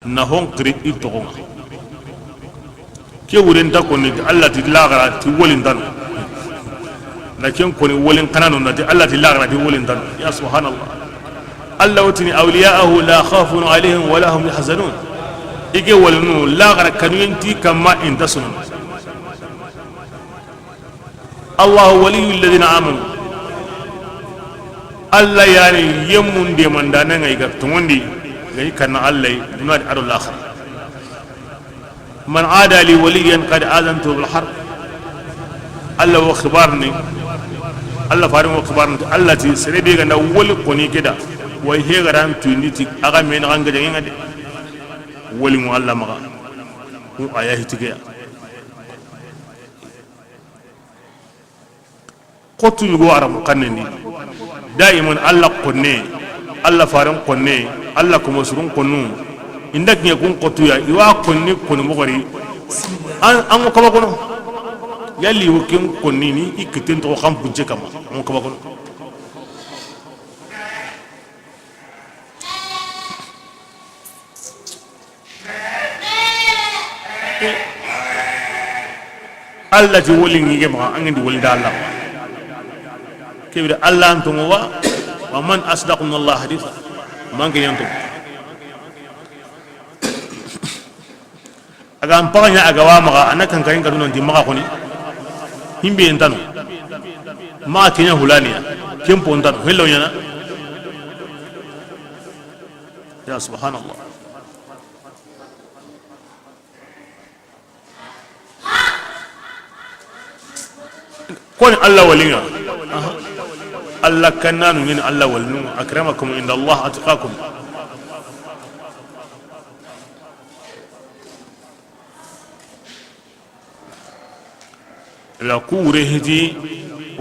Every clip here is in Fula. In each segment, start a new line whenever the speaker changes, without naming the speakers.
na hon kiri itogonga ke wurin ta koni Allah ti lagara ti wolin tan na ken koni wolin kanano na ti Allah ti lagara ti wolin tan ya subhanallah Allah watini awliya'ahu la khafun alaihim wa lahum yahzanun ige wolinu lagara kanuyenti kama intasun Allah waliyul ladina amanu Allah yani yemun de mandana ngai ga tumundi ngai kana Allah dunad arul akhir man ada li waliyan qad azantu bil harb Allah wa khibarni Allah farin wa khibarni Allah ti serebe ga na woli koni kida way he garan tuniti aga men ganga de ngade woli mu Allah maga ku aya hitige qotu yugo aram kanni daiman Allah konne Allah faran konne Allah kuma surun konnu indak ne kun qotu ya iwa konni konni mogori an ko ba kono yalli wokin konni ni ikitin to xam bunje kama an ko ba kono Allah ji wolin yi ma an di wolin da Allah kebira Allah antum wa man asdaqu min Allah haditha man ke yantum aga ampanya aga wa maga anakan kain kaduna ndi maga koni himbe entano ma tinya hulania kempo ndano hello yana ya subhanallah كون الله ولينا الله كنان من الله ولينا أكرمكم عند الله أتقاكم لا كورهتي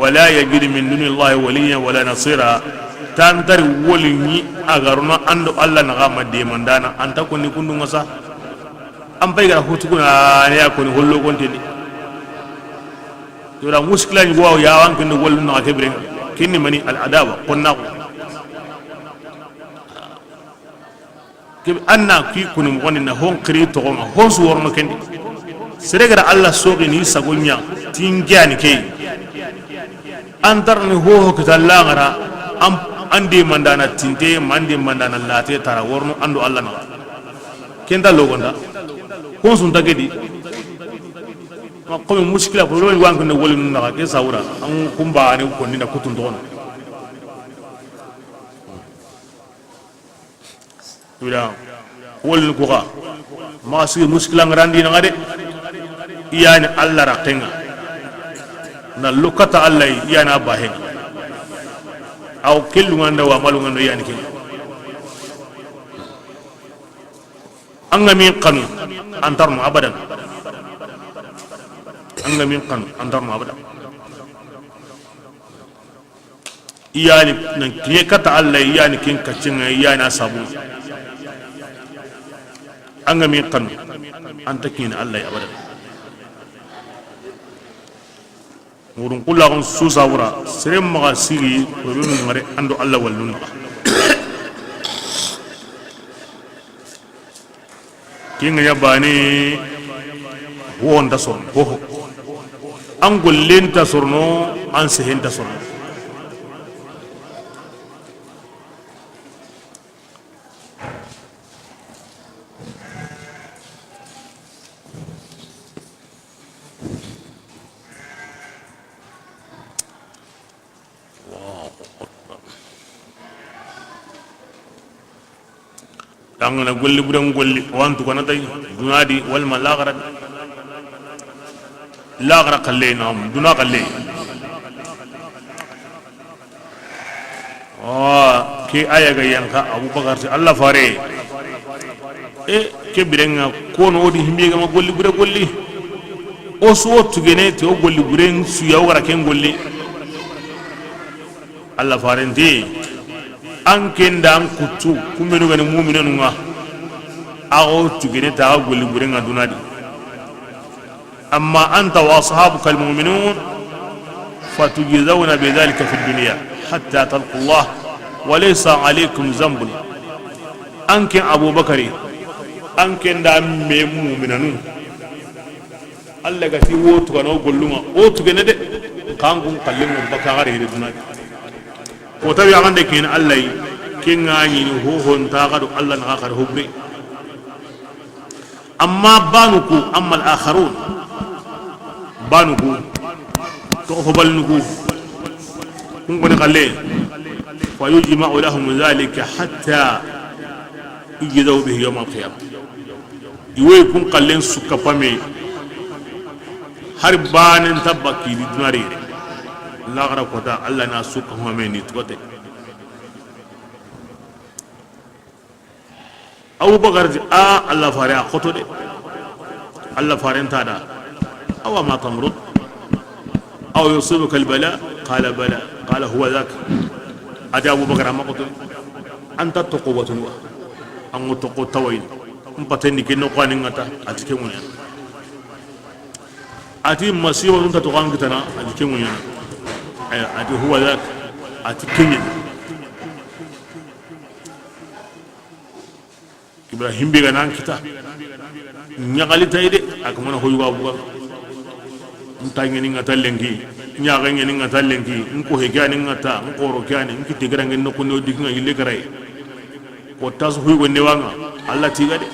ولا يجد من دون الله وليا ولا نصيرا تنتر ولي أغرنا عند الله نغام ديمان دانا أنت كوني كندو مسا أم بيغا هوتكونا يكون هلو كنتي يورا مشكلة نقول يا وان كن نقول لنا كبرين كني مني العداوة قلنا كيف أنا كي كن مغني نهون كريت تقوم هون صور مكندي سرقة الله سوقي نيسا قلنا تينجاني كي أنتر نهوه كتلا غرا أم عندي مندانا تنتي مندي مندانا لاتي ترى ورنو عندو الله نغا كندا لوغندا هون سنتا كدي comme muskila ko lol wanko ne wolinu na ke sawra an kumba ne ko ni na kutun don wala wol ko ga ma su muskila ngrandi na ngade iyani Allah rakenga na lokata Allah iyana bahen aw kellu nganda wa malu ngando yani ke angami qanu antarmu abadan anga min kan andar ma bada iyani nan kiye kata Allah iyani kin kacin iyana sabu anga min kan antakin Allah ya bada murun kullu gon susa wura serem ma siri runu ngare ando Allah wallun kinga ya bani wonda son ho an gullin ta surno an sihin ta surno tangana golli budan golli wantu kana tay dunadi wal malagara لاغرا قلينا دون قلي كي آية غيانكا أبو بكر الله فاري كي بيرنا كون ودي همبيغا ما قولي بره قولي أو سوى تغني تيو قولي برين سياو غرا كين قولي الله فارين تي أنكين دام كتو كمينو غني مؤمنين نغا أو تغني تاو قولي برين دونادي أما أنت وأصحابك المؤمنون فتجزون بذلك في الدنيا حتى تلقوا الله وليس عليكم ذنب أنك أبو بكر anke nda me mu'minanu alla ga ti wotu kana golluma wotu gene de kangun kallimu baka gare de dunadi ko tabi amande kin alla yi kinga ni ho hon ta gadu alla na gare hubbe amma banuku amma al akharun banuku to ho balnuku kun gone kalle fa yujma'u lahum dhalika hatta yujzaw bihi yawm al qiyamah iwe kun kallen suka pame har banen tabaki di dunari la gara kota alla na suka home ni tote Abu Bakar a alla fare a khoto de alla fare tada aw ma tamrud aw yusibuka al bala qala bala qala huwa dhak adi Abu Bakar ma khoto anta taqwatun wa an taqwa tawil mpateni kinno kwani ngata atike munya ati masiwa nta to kan kitana atike munya ati huwa dhak atike munya Ibrahim be ganan kita nyagali tayde akamana hoyuwa buga ntangeni ngata lengi nyaga ngeni ngata lengi nko hegani ngata nko rokani nkiti garange nokko no diginga yille garay ko tas hoygo newanga Allah tigade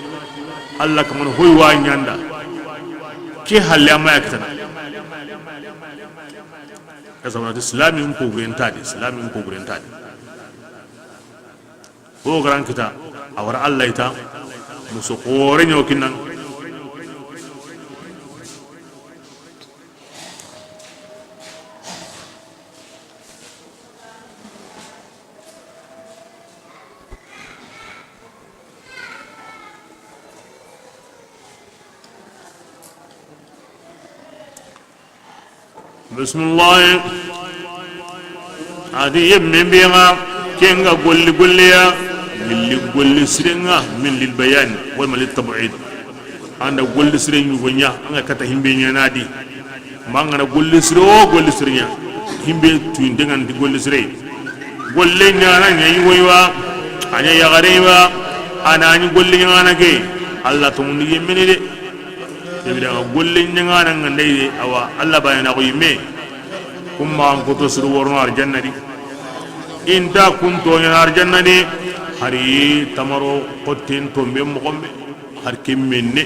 Allah kamana hoyuwa nyanda ke halle amma yakitana kasama islami nko gurentade islami nko gurentade o garan kita awara Allah ita musu kore nyokin nan bismillah adi yemmen biya kenga golli golliya milli golli sirenga min lil bayan wal mal tab'id anda golli sirenyu gonya anga kata himbe nyanadi mangana golli siro golli sirnya himbe tuin dengan di golli sire golle nyana nyi woywa anya ya garewa ana nyi golli nyana ge Allah to mun yemmene de tebida golle nyana ngandai awa Allah bayana ko yimme kumma an ko to suru worno arjanna di inta kunto nyana arjanna di hari tamaro qotin tombe mo gombe har kemmenne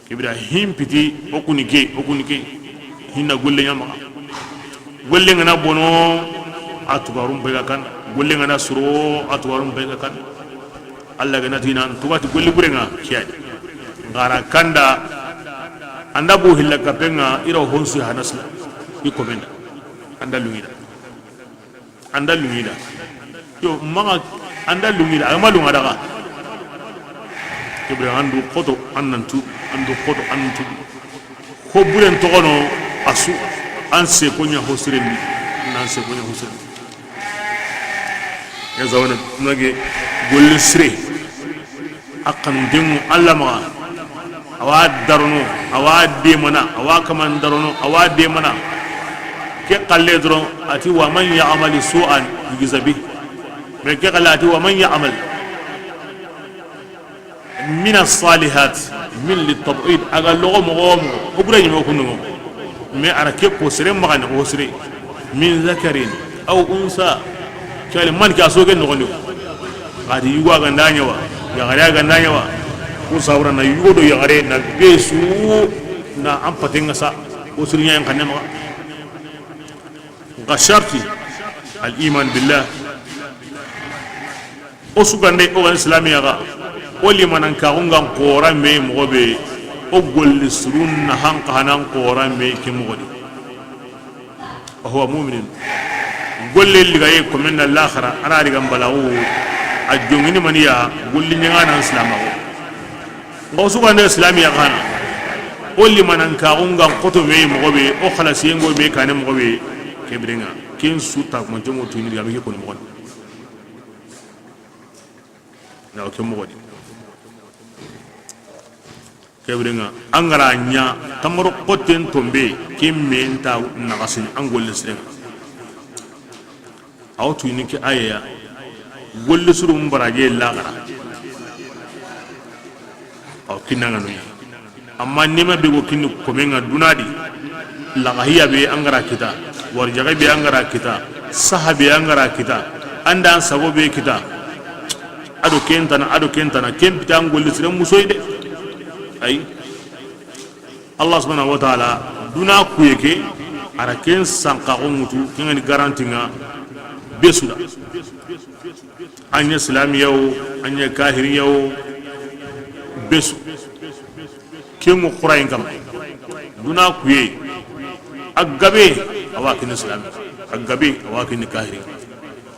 kibra himpiti okunike hinna golle nyama golle ngana bono atugarum be kan golle ngana suro atugarum be kan alla gana tinan tugati golle burenga kiyadi ngara kanda anda bo hilla kapenga ira honsu hanasla ikomenda anda lumida yo maga anda lumida ama lunga daga kibra andu qoto annantu ko buren togono asu anse konya hosireni nanse konya hosireni ya zawana nage golle sire akan demu allama awa darono awa demana awa kaman darono awa demana ke qalle dron ati wa man ya'mal su'an yuzabi me ke qalati wa man ya'mal min as-salihat min lit-tab'id aga logo mo obura nyimo kunu me arake ko sire magana ko sire min zakarin aw unsa kale man ka so gen no adi yuwa ga ndanyawa ya gare ga ndanyawa ko sawra na yugo do ya gare na besu na ampatenga sa ko sire nyan kanema gasharti al-iman billah osugande o islamiya ga wali manan ka ungan qora me mobe o golli surun hanqa hanan qora me ke modi huwa mu'min golle ligaye ko men al-akhirah ana diga balawu ajungini maniya golli nyanga nan islamago osugande islamiya kana wali manan ka ungan qoto me mobe o khalasi ngo me kane mobe kebrenga ken suta mo jongo tuni diga me ko mo na ke mo kebrenga angara nya tamaro qoten tombe kimmenta nagasin angol lisren awtu ni ki aya golle suru mbaraje lagara aw kinanga no amma nima be go kinni ko menga dunadi la gahiya be angara kita warjaga be angara kita sahabe angara kita anda sago be kita ado kentana kempita ngolli sire musoyde ay Allah subhanahu wa ta'ala duna kuyeke ara ken sanka mutu ngani garantinga besuda anya islamiyaw anya kahiriyaw besu kemu qur'an kam duna kuye agabe awakin islam agabe awakin kahiri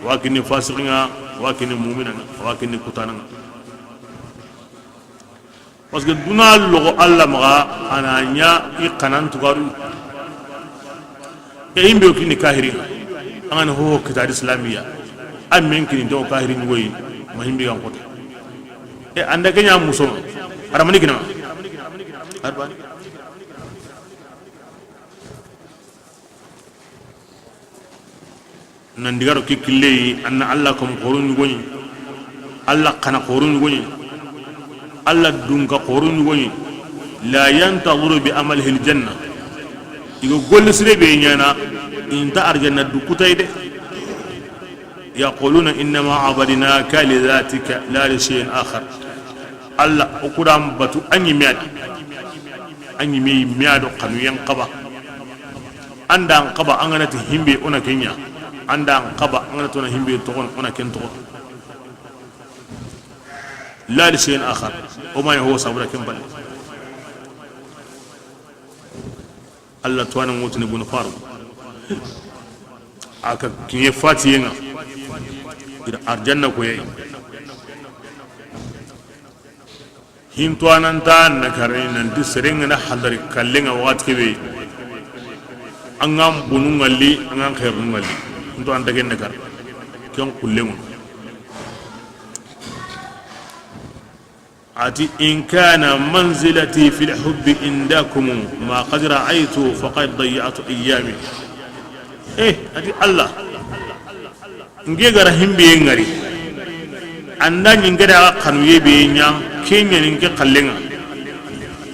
awakin fasiqinga awakin mu'mina awakin kutana parce que duna logo Allah maga ananya iqanan tugaru e imbe okini kahiri angana ho kitab islamiyya amen kini do kahiri ngoyi mahimbi kan kota e anda kenya muso aramani kina arba nan digaro kikille anna Allah kom qorun ngoyi Allah kana qorun ngoyi Allah dunka qorun ngoyi la yantazuru bi amalihi aljanna igo golle sirebe nyana inta arjanna dukutayde يقولون إنما عبدناك لذاتك لا لشيء آخر الله أقدام بتو أني مياد قنو ينقبا عند أنقبا أنا تهمبي أنا كينيا عند أنقبا أنا تهمبي تقول أنا كنتقول لا لشيء آخر وما هو صبر كمبل الله توانا موت نبون فارو أكا كي فاتينا arjanna ko yayi hinto ananta na kare nan disrenga na hadari kallenga wat kebe angam bunun ngalli angam khairun ngalli hinto anta gen nakar kyon kullemu ati in kana manzilati fil hubbi indakum ma qad ra'aytu faqad dayya'tu ayyami ati Allah nge gara himbe ngari anda nyingada kanu yebe nya kenya ninge kallenga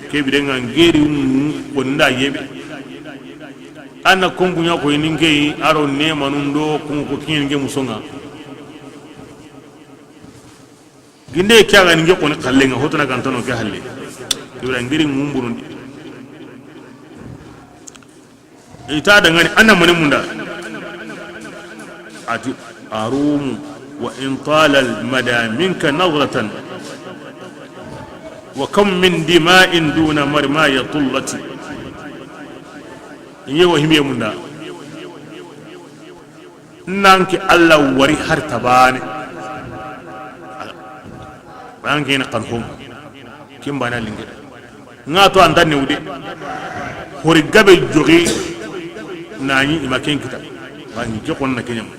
ke bidenga ngeri wonda yebe ana kongunya ko ninge aro ne manundo ko kinge musonga ginde kyaga ninge ko ne kallenga hotuna kantano ke halle dura ngiri ngumburundi ita da ngani anna mun munda ati أروم وإن طال المدى منك نظرة وكم من دماء دون مرماية طلتي يوهم يمنا نانك الله وري هرتباني نانك ينقنهم كم بانا لنجد ناتو عندنا ودي هوري قبل جوغي ناني ما كين كتاب باني جوكونا كينيام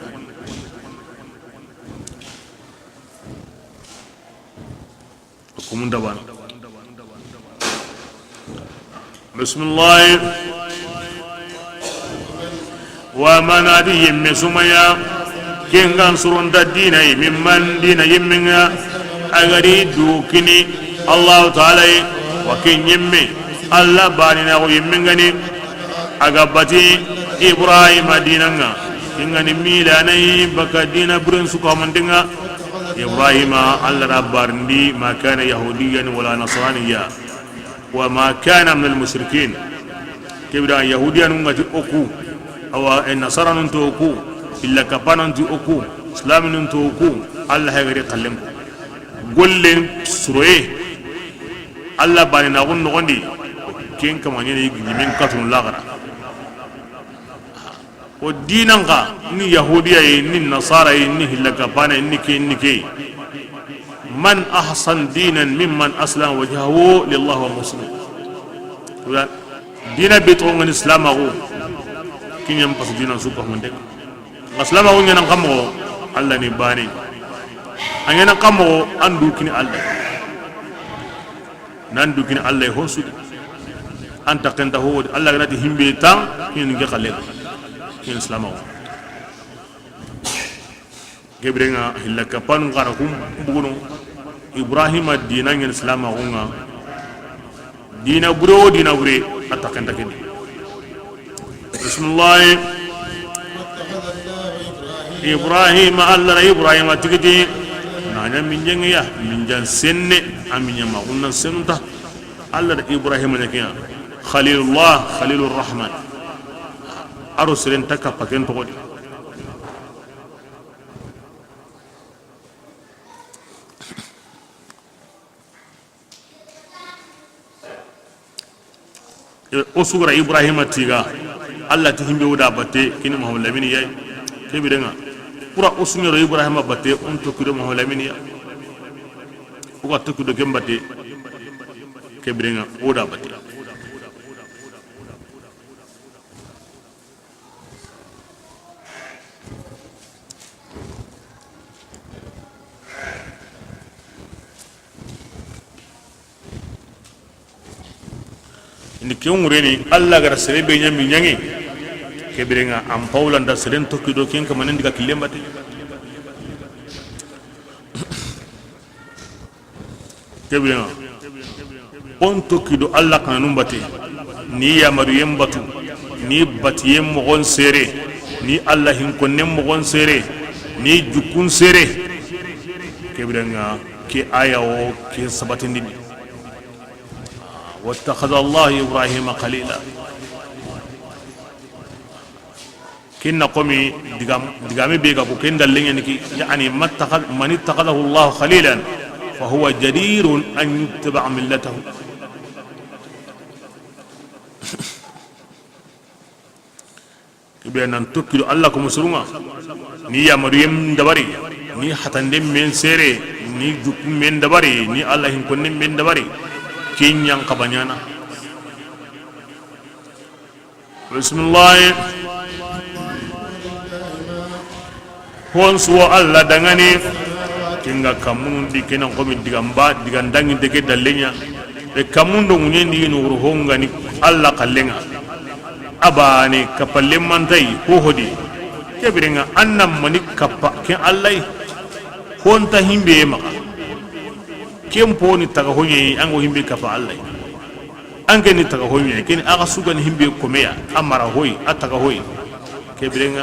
بسم الله ومن هذه مسميا كنغان سرون الدين ممن دين يمنا أغري دوكني الله تعالى وكن يمي الله باننا ويمنغني أغبتي إبراهيم ديننا كنغني ميلاني بك دين برنسكو من دينا إبراهيم الله ربارندي ما كان يهوديا ولا نصرانيا وما كان من المشركين كبدا يهوديا نغتي أكو أو النصارى ننتو أكو إلا كبانا ننتو أكو إسلام ننتو أكو الله يغري قلم قل لن سروي الله باني نغن نغندي كين كمان يجي من كتن لاغرا ودينانغا ني يهوديا ني نصارى ني إلا كبانا ني كي من أحسن دينا ممن أسلم وجهه لله ومسلم دينا بيتون الإسلام أغو كين ينقص دينا سوكه من دك الإسلام أغو ينقمه الله نباني أن ينقمه أندو كني الله نندو كني الله يهون سودي أنت كنت هو الله كنت هم بيتان كين نجي خليل كين الإسلام أغو كبرنا هلا كبانو غاركم بقولون إبراهيم الدين عن الإسلام أغونا dina buro dina bure atakenda kendi bismillah ibrahim allah ibrahim atigiti nanya minjeng ya minjan senne aminya magunna senunta allah ibrahim nyakiya khalilullah khalilur rahman aro siren takka paken to godi o sugura ibrahima tiga allah ti himbe wuda batte kini mahol lamini yai kebirenga pura o sugura ibrahima batte on to kudo mahol lamini ya o ga to kudo gembate kebirenga wuda batte ni kiungureni alla gara serebe nyami nyangi kebirenga am paulanda seren tokkido ken kam nan diga kilembate kebirenga on tokkido alla kanum bate ni ya mariyem batu ni batiyem mogon sere ni alla hin konnem mogon sere ni jukun sere kebirenga ke aya o ke sabatindi واتخذ الله إبراهيم خليلا كنا قومي دقامي بيغا كن دلين يعني من اتخذه الله خليلا فهو جدير أن يتبع ملته بأن تكلوا الله كم سرنا ني يا مريم دبري ني حتى من سيري ني جوك من دبري ني الله يكون من دبري kinyang kabanyana bismillah hon suwa alla dangani kinga kamun dikena komi digamba digandangi deke dalenya e kamundo munyendi no ruhonga ni alla kallenga abane kapalle mantai hodi kebirenga annam mani kappa ken allai honta himbe maka kempo ni taga honye ango himbe kafa allah ange ni taga honye ken aga sugan himbe komeya amara hoy ataga hoy kebirenga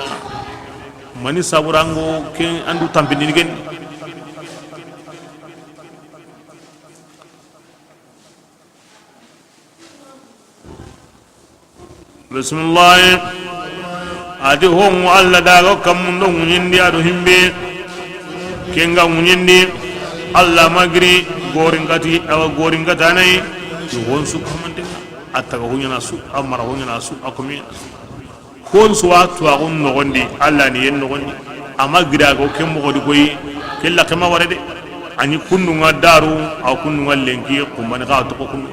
mani saburango ken andu tampini gen bismillah adi hon alla dago kamundo nyindi ado himbe kenga nyindi alla magri goringati awa goringata nay hon su kamante ataga hunyana su amara hunyana su akomi hon su watu agun nogondi alla ni yen nogondi amagira go kemmo godi koy kella kema warede ani kundunga daru aw kundunga lenki kumani ka to kunu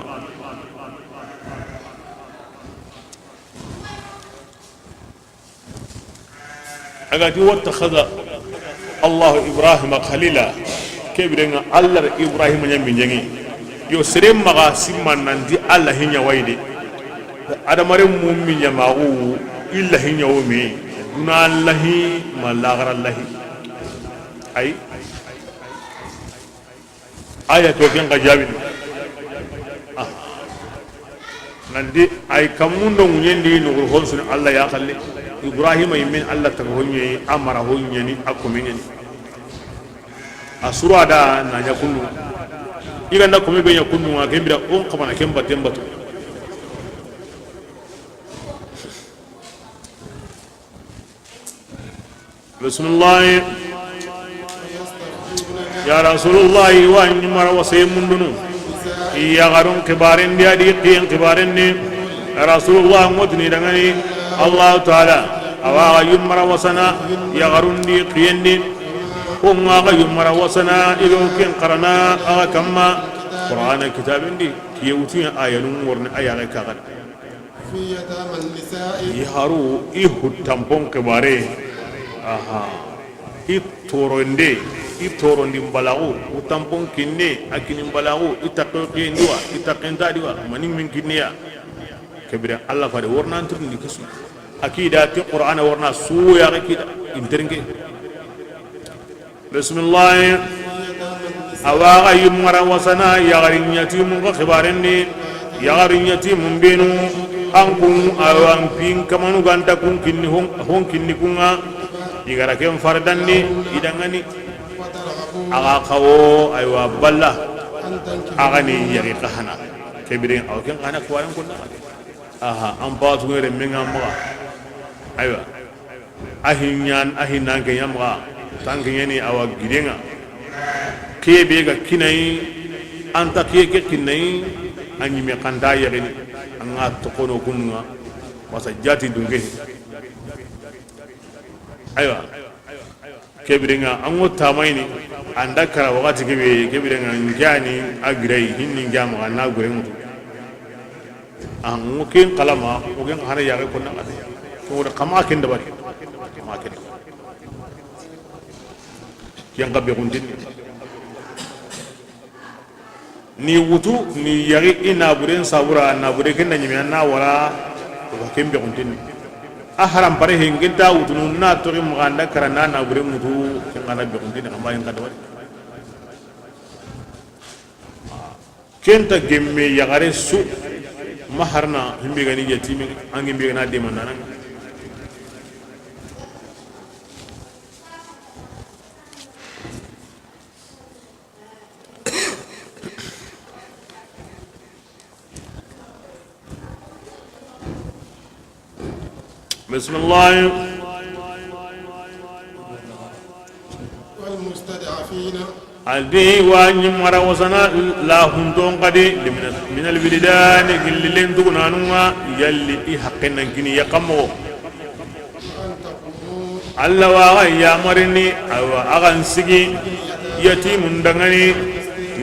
agati wattakhadha allah ibrahim khalila kebirenga allah ibrahim nyambi nyangi yo serem maga simman nandi allah hinya wayde adamare mummi nyamagu illa hinya wumi duna allahi malaghara allahi ay aya to ken gajabi nandi ay kamundo nyendi no honsun allah ya khalle ibrahim min allah taghonye amara honyani akomini asura da na nyakunu iganda ko mebe nyakunu ngakembira on kamana kemba tembato bismillah ya rasulullah wa nyumara wasaymundunu iya garun kibaren dia di qiyam kibaren ni rasulullah mudni dangani allah taala awa yumara wasana ya garun di qiyam ni kunga ga yumara wasana ilo ken qarana aga kamma qur'ana kitabin di kiyuti ayalun warna ayala kagal yaharu ihu tampon kebare aha itorondi mbalagu utampon kinne akini mbalagu itaqin diwa itaqinta diwa maning min kinniya kebira allah fade warna anturni kisu akida ti qur'ana warna suya akida interinge bismillah awaga yumara wasana yagarin yatimu khibarenni yagarinyati mun benu ankun awan pin kamanu ganta kun kinni hon kinni kunga igara ken fardanni idangani aga kawo aywa balla agani yagi kahana kebirin aw ken kana kwaran kunna aha an ba tugere menga ma aywa ahinyan ahinan ke yamga tangeni awa gidenga kebe ga kinai anta keke kinai anyi me kanda yagini anga tokono kunga masa jati dunge aywa kebirenga ango tamaini anda kara wakati kebirenga njani agrei hinni njama na gurengu ango ken kalama ogen hana yare kunna ade to da kama ken da bari kama ken yang gabe gundin ni wutu ni yari ina buren sabura na bure ken na nyimi na wala ko kembe gundin haram pare hinginta wutunu na tori muganda karana na bure mutu ken na be gundin kama yang kada wali kenta gemme yagare su maharna himbe gani yatimi angi be na de manana بسم الله
والمستضعفين
الدي واني مرا وسنا لا هندون قدي من البلدان اللي لين دونانوا يلي حقنا جني يقمو الله ويا مرني او اغان سيغي يتيم دغني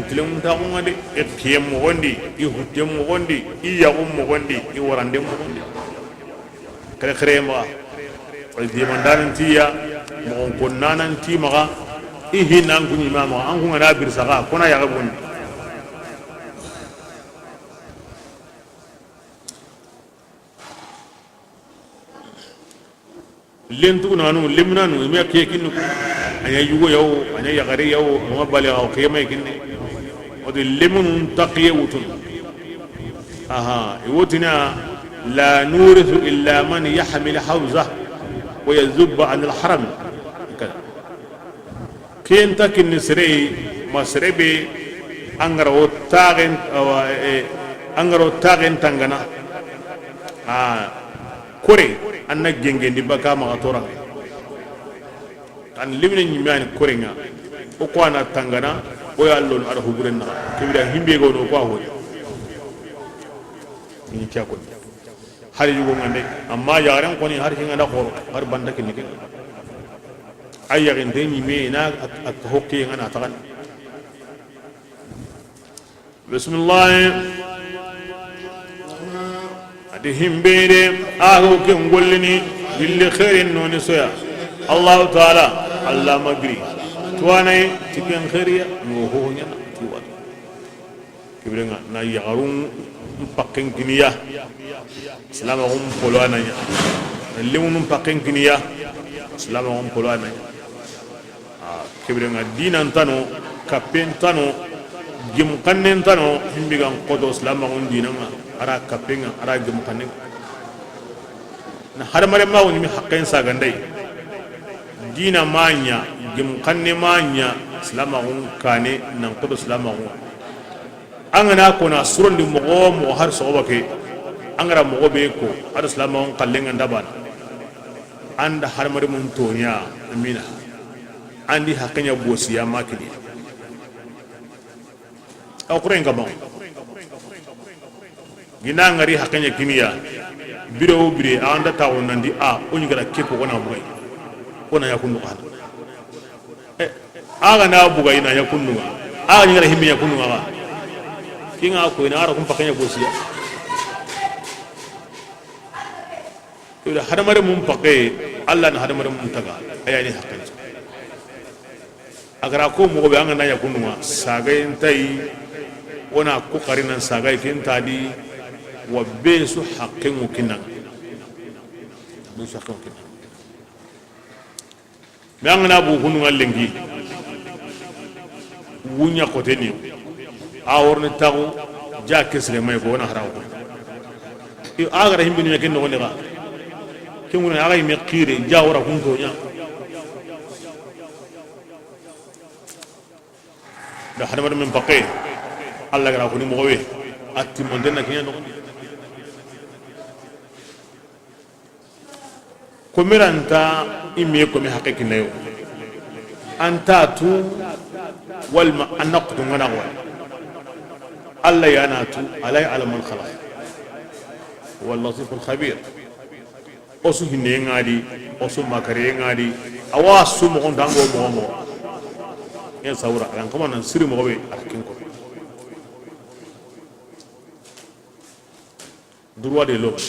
تلم تاغو دي اكيم موندي يهتم موندي ييغم موندي يورندم موندي kare kare ma di mandanan tiya mo konnanan ti maga ihinan kunyi mama an kun na bir saka kuna ya gabon lentu nanu limnanu me ke kinu anya yugo yaw anya yagari yaw mo bale aw kema kinne o de limun taqiya wutun aha iwotina لا نورث إلا من يحمل حوزه ويذب عن الحرم كين تكن سري مسربي أنغرو تاغن تنغنا كوري أنا جنجن دي بكا مغطورا أن لمن يميان كورينا وقوانا تنغنا ويالون أرهو برنا كبيرا همبي غونو قواهو ini kya ko har yugo ngande amma yaran ko ni har hinga da khoro har banda kin ni ay yarin de ni me na ak hokki ngana tagan bismillah adi himbere aho ke ngollini bil khairin non soya allah taala allah magri tuanay tiken khairiya ngo ho nya tiwa kibrenga na yarun pakken kiniya islamahum polwana nya limunum pakken kiniya islamahum polwana nya kibrenga dinan tano kapen tano gem kannen tano himbigan qodo islamahum dinanga ara kapenga ara gem kannen na harmare ma woni mi hakken sagandai dina manya gem kanne manya islamahum kane nan qodo islamahum angana kona suron di mo har soba ke angara mo be ko ar islamon kallenga ndaban anda har mari mun tonya amina andi hakanya bosiya makini aw kuren ga bon gina ngari hakanya kimiya biro bire anda tawo nandi a onyi gara kepo wana bugai ona yakunu kana aga na bugai na yakunu aga ni gara himmi yakunu aga kinga ko ina ara kum pakanya bosiya ida hadamare mum pakai Allah na hadamare mum taga ayani hakkan agara ko mo be angana ya kunwa sagay tai ona ku qarinan sagay kin tadi wa besu haqqin kinan besu haqqin kinan me angana bu kunwa lengi wunya ko teni aworni tagu ja kesre mai ko na harawo i agara himbi ni ken no ga ken wona aga mi qire jawra kun to nya da hada men pakke alla gara ko ni mo we atti mon den na kenya no ko miranta imi ko mi haqiqi nayo anta tu wal ma anaqtu ngana wa alla yanatu alay alamul khalaq wal latif al khabir osu hinne ngadi osu makare ngadi awasu mo dango mo en sawra ran ko man siri mo be akin ko droit de l'homme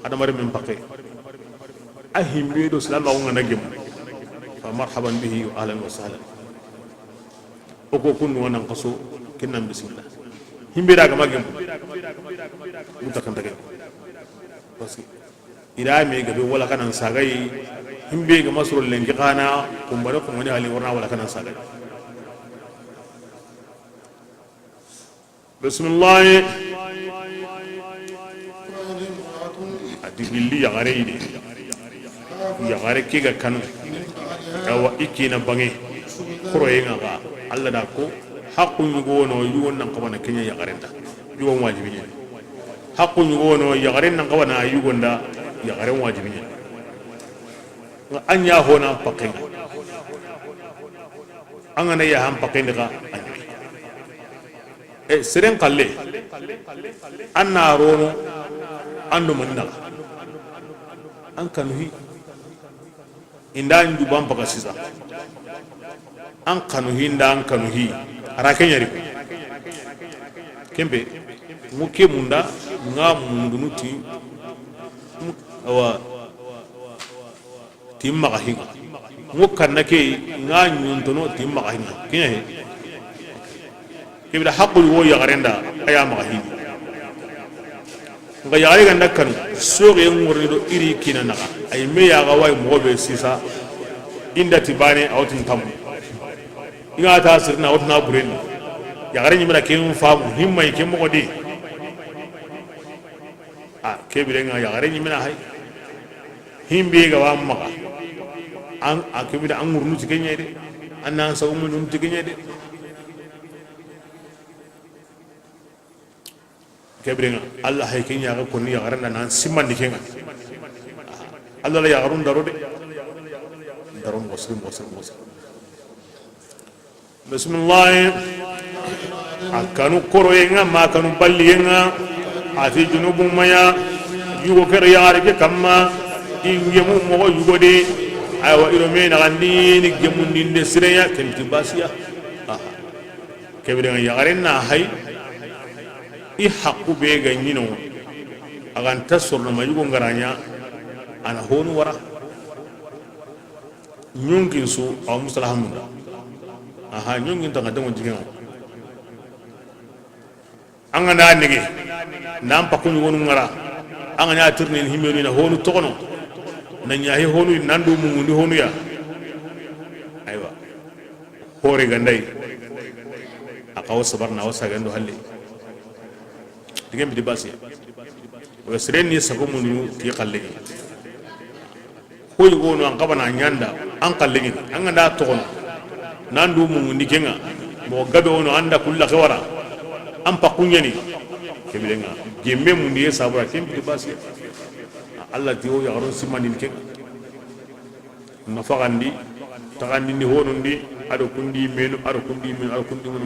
adamare men pakke ahimbe do salama ngana gem fa marhaban bihi wa ahlan wa sahlan oko kun wona qaso kinam bismillah himbe daga magem mutakan tage parce ira me gabe wala kanan sagai himbe ga masrul lengi kana kumbare ko woni hali warna wala kanan sagai bismillah adi hilli ya gareide ya gare kiga kanu awa ikina bange kuro yenga ga alla da ko haqqu yugo no yugo nan kabana kenya ya garenda yugo wajibi ne haqqu yugo no ya garen nan kabana yugo nda ya garen wajibi ne anya hona pakken angana ya ham pakken daga seren kalle anna rono andu manna an kanuhi inda ndu bamba ka sisa an kanuhi inda an kanuhi ara kenyari kembe muke munda nga mundunuti awa timma ka hinga mukanna ke nga nyuntono timma ka hinga kenya he kibda haqqul wo ya garenda aya ma hinga nga yare ganda kan soge ngorni do iri kina naga ay me ya ga way mo be sisa inda tibane awtin tam inga ta sirna awtna buren ya gare nyimra ke mu famu himmay ke mo di ke bire nga ya gare nyimna hay himbe ga wa maka an akibida an ngurnu tikenya de annan sa umu num tikenya de kebrenga allah hay kenya ga konni ya garanda nan simman dikenga allah la ya garun darode daron muslim bismillah akanu koro yenga ma kanu balli yenga ati junubum maya yugo ker yaare ke kamma ingemu mo yugo de aywa iro me na gandi ni gemundinde sireya kenti basiya kebrenga ya garenna hay i haqqu be ga nyino agan tasorno ma yugo ngaranya ana honu wara nyungin su aw musalahamunda nyungin tanga dango jigen anga na nege nam pakku wonu ngara anga nya tirni himelu na honu tokono na nya he honu nandu mu ngundi honu ya aywa hore gandai akaw sabarna wasa gando halle digem bi basiya wa sireni sagomu nu ti qalle ko yugo no an kabana nyanda an qalle an nganda to kono nandu mu ni kenga mo gabe wono anda kulla khawara an pakunyani kebilenga gemme mu ni sabura kem bi basiya Allah ti o ya ron simani kenga nafagandi tagandi ni hono ndi ado kundi menu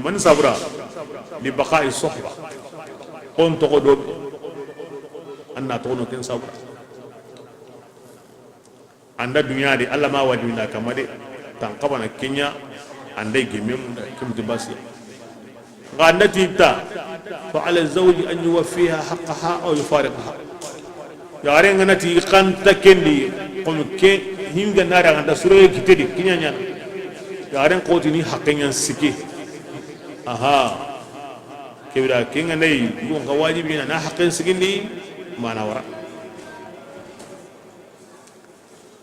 man sabura li baqa'i suhba on to do anna to no ken sabra anda dunya di Allah ma wajibina kamade tan kabana kenya ande gemem da kimti basi ganda tita fa ala zawji an yuwaffiha haqqaha aw yufariqaha yare ngana ti kan takendi kono ke hinga nara ganda sure kitedi kinyanya yare ko tini haqqenya siki kebira kinga nei go ga wajibi na haqqin sigindi mana wara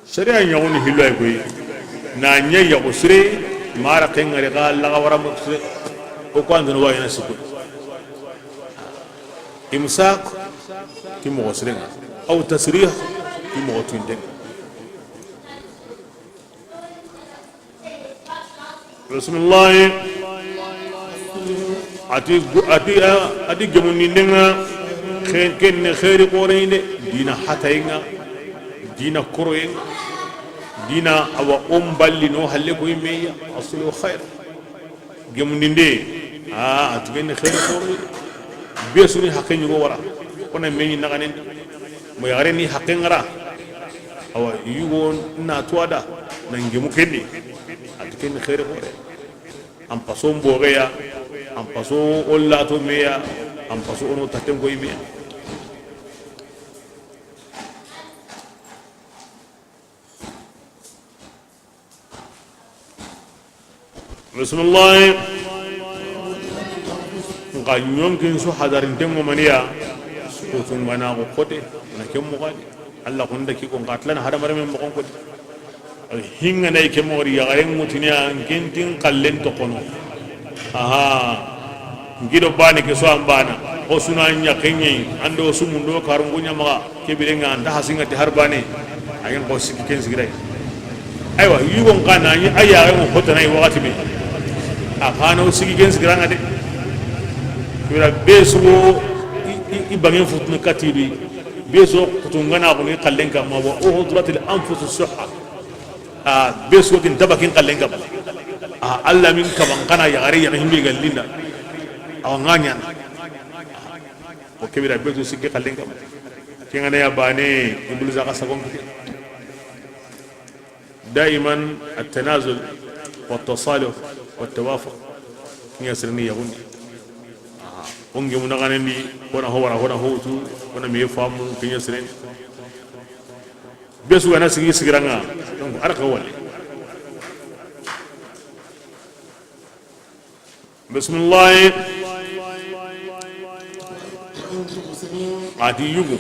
sharia nyawni hilay koy na nyay ya usre mara kinga re ga la wara musre o ko andon wa yana siku imsak ti mo srenga aw tasrih ti mo tunde rasulullah ati gemundi ndenga ken khairi qoreyne dina hatayinga dina koroyenga dina awa balli no halle ko yimeya aslu khair gemundi nde ati ken khairi qorey be suni hakke nyugo wara kona meñi naganen mo yare ni hakke ngara awa yugo na tuada na ngemu kendi ati ken khairi qorey am paso mbogeya am paso olla to meya am paso ono taten ko yimeya Rasulullah nga nyonkin su hadarin tengo maniya ko tungana ko kote na kemmo gadi Allah kun da ki ko ngatlan hada marame mo kon ko hinga nay kemmo ri ya garen mutinya ngentin kallen to kono aha ngido bani ke so ambana o suna nya kenyi ando sumundo karungunya maga kebirenga nda hasinga ti harbane ayen ko sikki ken sigirai aywa yugon kana ni aya mo hota nay wakati be afano sigi gens granga de kira beso i bangen futun katiri beso kutungana ko ni kallenga ma wa uhudratil anfus as-suhha beso kin tabakin kallenga alla min kaban kana ya gari ya himbe gallinda aw nganya o kibira beso sigi kallenga kinga ya bane ibul zaka sagon daiman at-tanazul wa at-tasaluf والتوافق يسرني يغني onge munagane wana howara wana hotu wana me famu kenya seren besu wana sigi sigiranga donc arka wali bismillah ati yugo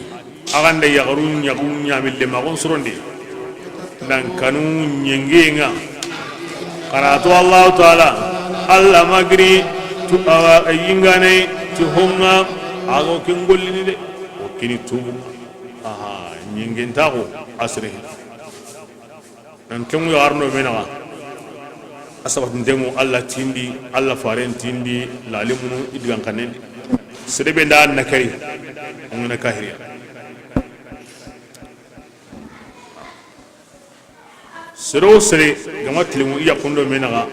aganda yagarun yagun nyamille magon suronde dan kanu nyengenga karatu Allah Ta'ala Allah magri tu ayingane tu honga ago kengolini de o kini tubu aha nyingenta ko asre nan kemu yarno menawa asabat ndemu Allah tindi Allah faren tindi lalimunu idgan kanen sirebe nda nakari ngona kahiriya sero sere gama tilimu iya kundo menaga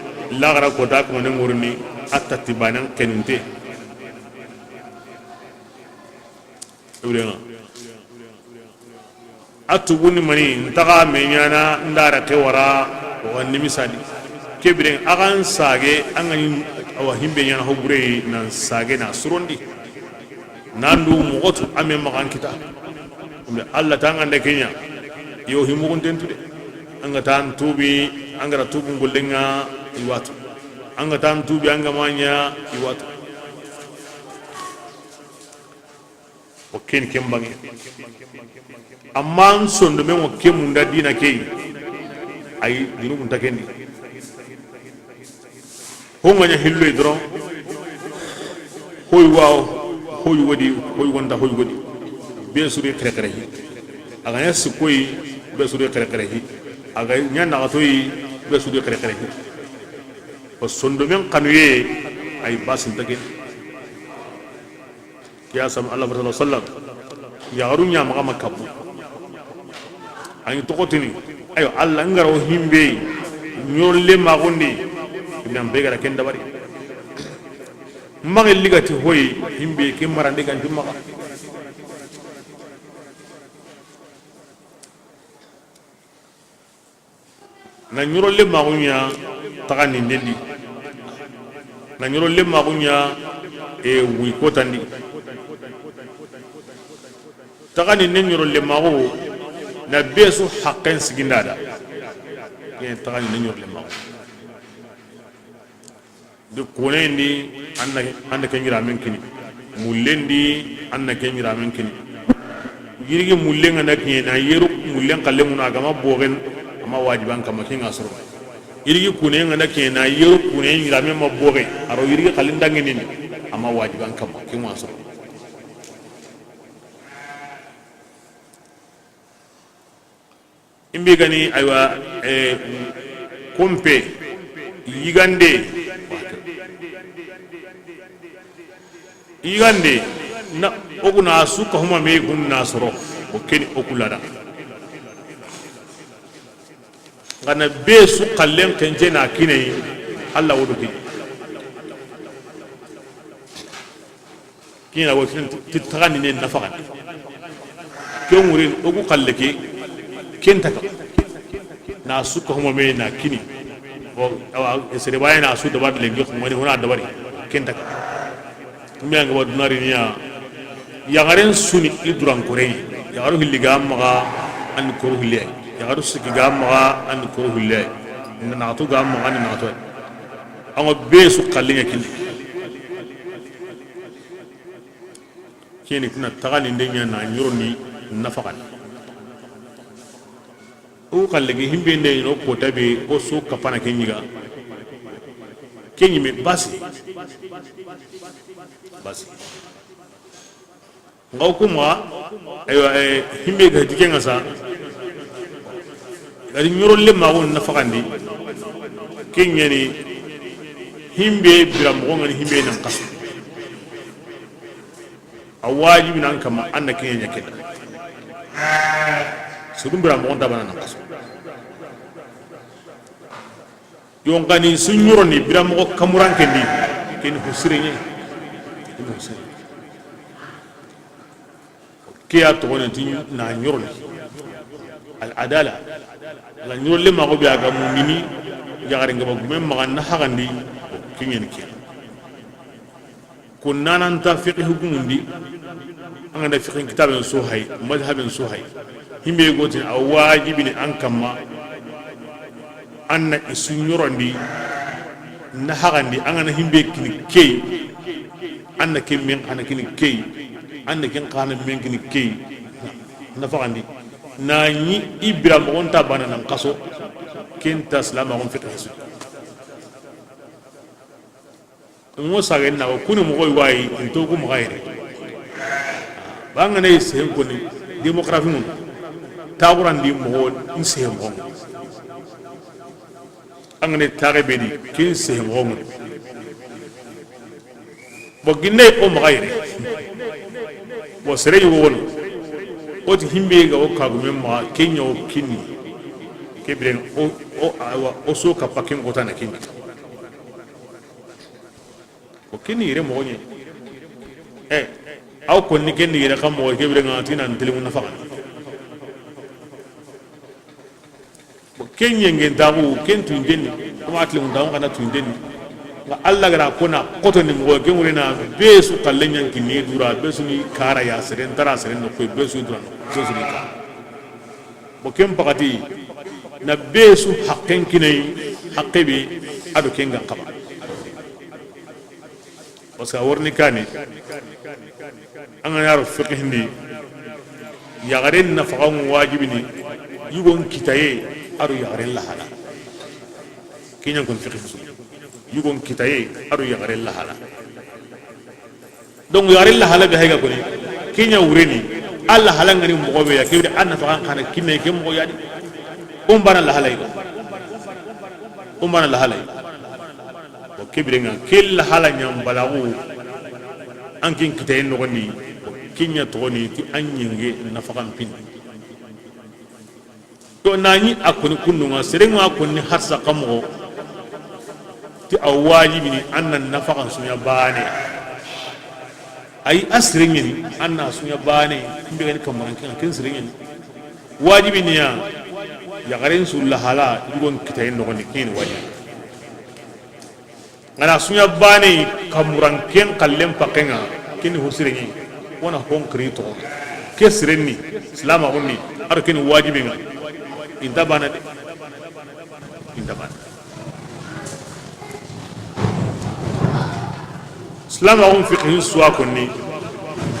lagara kota ko ne ngurni atati banan keninte urenga atubuni mani ntaga menyana ndara ke wara o ni misali kebiren agan sage angani awa himbe nyana hobure nan sage na surondi nandu mugotu ame magan kita Allah tanga ndekenya yo himu kontentude anga tan tubi angara tubu ngullenga iwatu anga tan tubi anga manya iwatu oken kembange amman sondo men o kemunda dina kei ay dinu mun takendi honganya hillo idron hoy waw hoy wodi hoy wonda hoy wodi be suri kere kere hi aga yes koy be suri kere kere hi aga nyana atoy be suri kere kere hi o sondo men kanuye ay basin takendi ya sam Allah sallallahu alaihi wasallam ya garunya maka makabu ay tokotini ayo Allah ngaro himbe nyolle magondi ibn begara ken dabari magi ligati hoy himbe ke marande kan jumaka na nyolle magunya tagani ndendi na nyolle magunya e wi kotandi tagani nyolle magu na besu haqqen sigindada yen tagani nyolle magu de konendi anna kengira men kini mullendi anna kengira men kini yirigi mullenga na kina yeru mullen kalle muna gama bogen ama wajiban kama kinga soro yirigi kunenga na kina yeru kunenga men ma boge aro yirigi kalle ndangeni ama wajiban kama kinga soro imbe gani aywa kompe yigande na oguna suka huma me gunna soro o keni okulada ngana be su kallen kenje na kinai Allah wodo kina watin titagani ne nafaqa ken wurin ogu kalleke ken taka na suka huma me na kini o sere bayina su da bad lengi ko woni hona dabari ken taka mi anga wad nari niya yagaren suni iduran korei yagaru hilliga maga an koru hillay yagaru siki ga maga an koru hillay na to ga maga na to anga be su kallinga kin kini kuna tagani ndenya na nyurni nafaqa o kalligi himbe ndey no ko tabe o su kapana kenyiga kenyi me basi ngaw kuma ayo himbe ga dikenga sa gadi nyorolle ma won nafaqandi kenyani himbe biram ngoni himbe nan qasu awajibi nan kama anna kenya keda sudum biram ngon tabana nan qasu yon gani sunyuro ni biram ko kamuran kendi ken ko sirenye كيا تقولين تين نانيرون العدالة لا نيرون لما قبي أجا مؤمني جارين قبل قمم مغنى حقندي كينين كيا كنا ننتفق حكمندي أنا فقه كتاب سوهاي مذهب سوهاي هم يقولون أواجبني أنكما أن السنيرون دي نحقندي أنا هم بيكني كي أنا كمين أنا كني كي ande ken kana mengini kei na fagandi na ni ibrahim onta banana kaso ken taslama on fiqh su mo sagen na ko ni mo koy way to ko mo gayre banga ne sen ko ni démocratie mun taguran di mo in se mo angane tare bedi ken se mo bo ginne o mo gayre bo sere won o ti himbe ga o ka gumen ma kenya o kinni kebren o so ka pakin o tana kinni o kinni re mo nyi aw ko ni kenni re kam mo kebren atina ntele na faga bo kenya ngen dawu kentu ndenni ko atle mun dawu kana tu ndenni nga alla gara kona koto ni mo ke ngurina besu kallenyan kinni dura besu ni kara ya seren tara seren no ko besu dura besu ni ka bo kem pakati na besu hakken kinai hakkebi ado kenga kaba wasa warni kani an yaro fiqh ndi ya garen na faqan wajibini yugon kitaye aro ya garen la hala kinyan kon fiqh yugon kitaye aru yagare la hala donc yagare la hala be hayga ko ni kinya ureni alla hala ngani mo be ya kewde anna fa kana kinne ke mo yadi umbana la hala umbana la hala ko kibire nga kel la hala nyam balagu ankin kitaye no ni kinya to ni ti anyinge na fa kan pin to nani akoni kununga serenga akoni harsa kamo ti awajibi ni anna nafaqa sunya bane ay asrin ni anna sunya bane mbe gani kamaran kin sirrin ni wajibi ni ya garin sul hala yugon kitayen no ni kin wajibi ngana sunya bane kamuran kin kallem pakenga kin husrin ni wana hon krito ke sirrin ni islam onni arkin wajibi ngal inta bana islam on fiqh suwa konni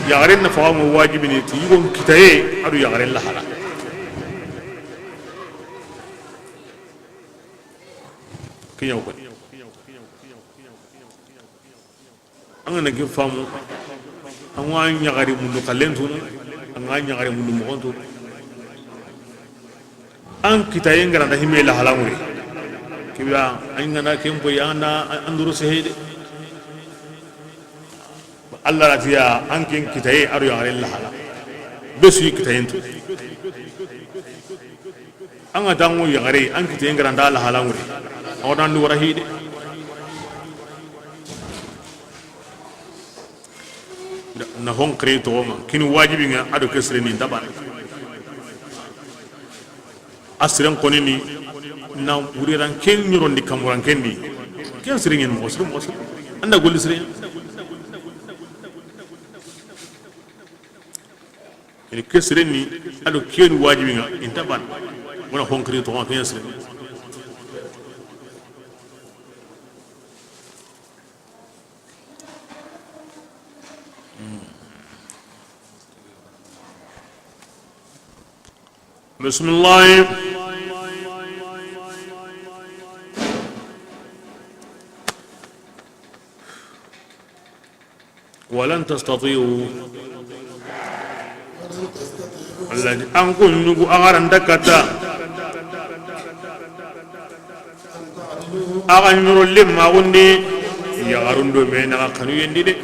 yagaren na famu wajibi ni ti yugon kitaye adu yagaren la hala kinya ko angana ke famu angwa nyagari mundu kalentu angwa nyagari mundu mogontu an kitayen garanta himme la halamuri kibra an ngana kempo yana anduru sehede Allah ratiya an kin kitaye aru ya la hala besu kitayen to an ga dango ya gare an kitayen garanta la halamuri awadan du warahide na hon kre to ma kin wajibi nga ado kesre ni daban asren konini na wuriran ken nyurondi kamuran kendi ken siringen mosru anda golli sirin ni kesre ni ado ken wajibi nga intaban wala hon kre to ma ken sirin بسم الله ولن تستطيعوا الذي أنكم نقول أغرن دكتا أغنر لما غني يغرن دو مين أغنو يندي دي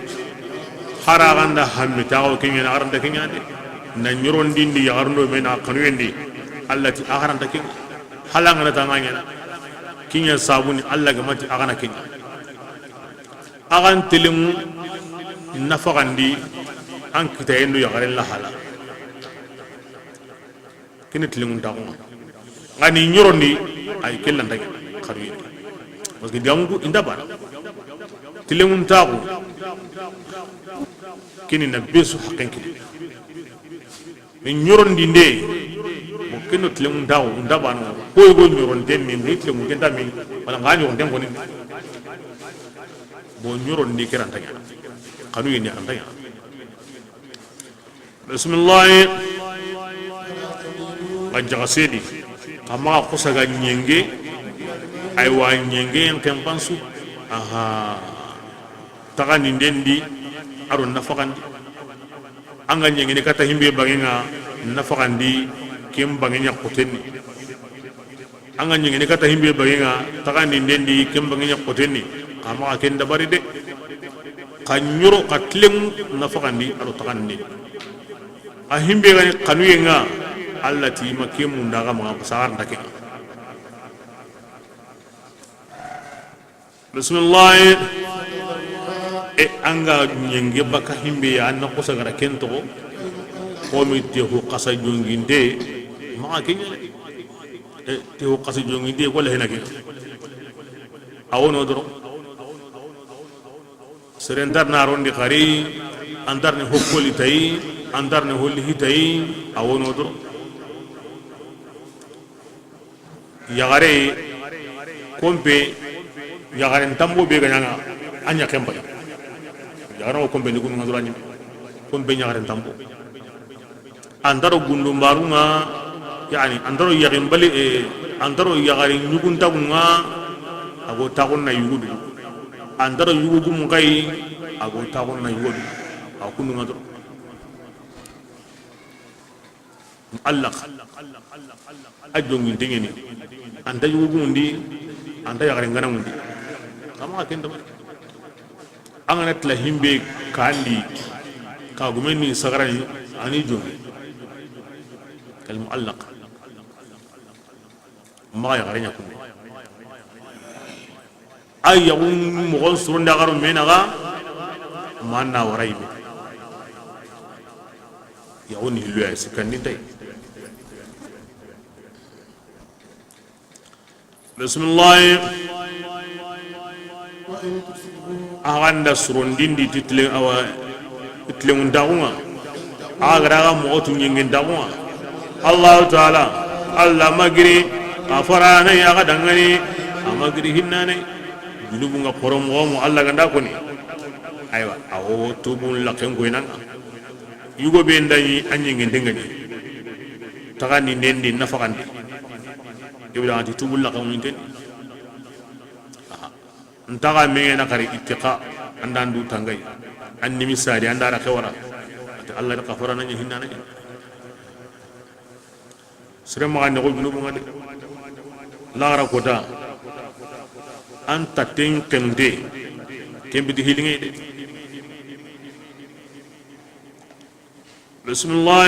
حراغن دا هم تاغو كين أغرن دا كين يندي نيرون دين دي يغرن دو مين أغنو يندي التي أغرن دا كين حلاغن تانغانا كين يصابوني الله غمتي أغنى كين أغن تلمو nafagandi an kitayendo yagaren la hala kini tilingun tagu ngani nyorondi ay kellan tagi kharuye parce que diamu inda ba tilingun tagu kini na besu hakken kidi ni nyorondi nde mo kino tilingun tagu inda ba no ko go nyorondi ni ni tilingun kenta mi wala ngani on den koni bo nyorondi kiran tagi kanu ini antanya bismillah wajah sedi kama aku saga nyenge aywa nyenge yang kempansu aha takan indendi arun nafakan anga nyenge ni kata himbe bangenga nafakan di kem bangenya kotenni anga nyenge ni kata himbe bangenga takan indendi kem bangenya kotenni kama akenda baride kanyuro katlem nafakandi aro takandi ahimbe gani kanuyenga allati makemu ndaga ma sar ndake bismillah anga nyenge baka himbe ya anna ko sagara kento ko mi tehu qasa jonginde ma kenya tehu qasa jonginde wala henake awono doro serentar narondi khari andarne hokkoli tay andarne holli hitay awono do yagare kombe yagare tambo be ganyanga anya kemba yagare kombe ni kunu ngadurani kombe yagare tambo andaro gundu marunga yani andaro yagin bali andaro yagare nyugun tagunga ago tagonna yugudu andaro yugu mungai ago tagon na yugu akunu ngadro Allah ajongi dingeni anda yugu mundi anda yagare ngana mundi kama kendo angana tla himbe kandi ka gumeni sagarani ani jongi kal muallaq ma yagare nyakunde ay yawun mogon surunda garo menaga manna waraybe yawun hilwa sikandi tay bismillah aganda surundindi title awa title undaunga agraga motu nyingen daunga Allah taala Allah magri afarana ya gadangani amagri hinnane junubu nga korom womu Allah ganda ko ni aywa awo tubun la kengo inanga yugo be ndani anyi ngendengani tagani nendi nafakandi ibra anti tubul la kamun ten ntaga me na kari ittiqa andandu tangay anni misali andara khawara Allah ka farana ni hinna na sere ma ne ko junubu ngade la ra kota anta ten kende kembi di hilinge de bismillah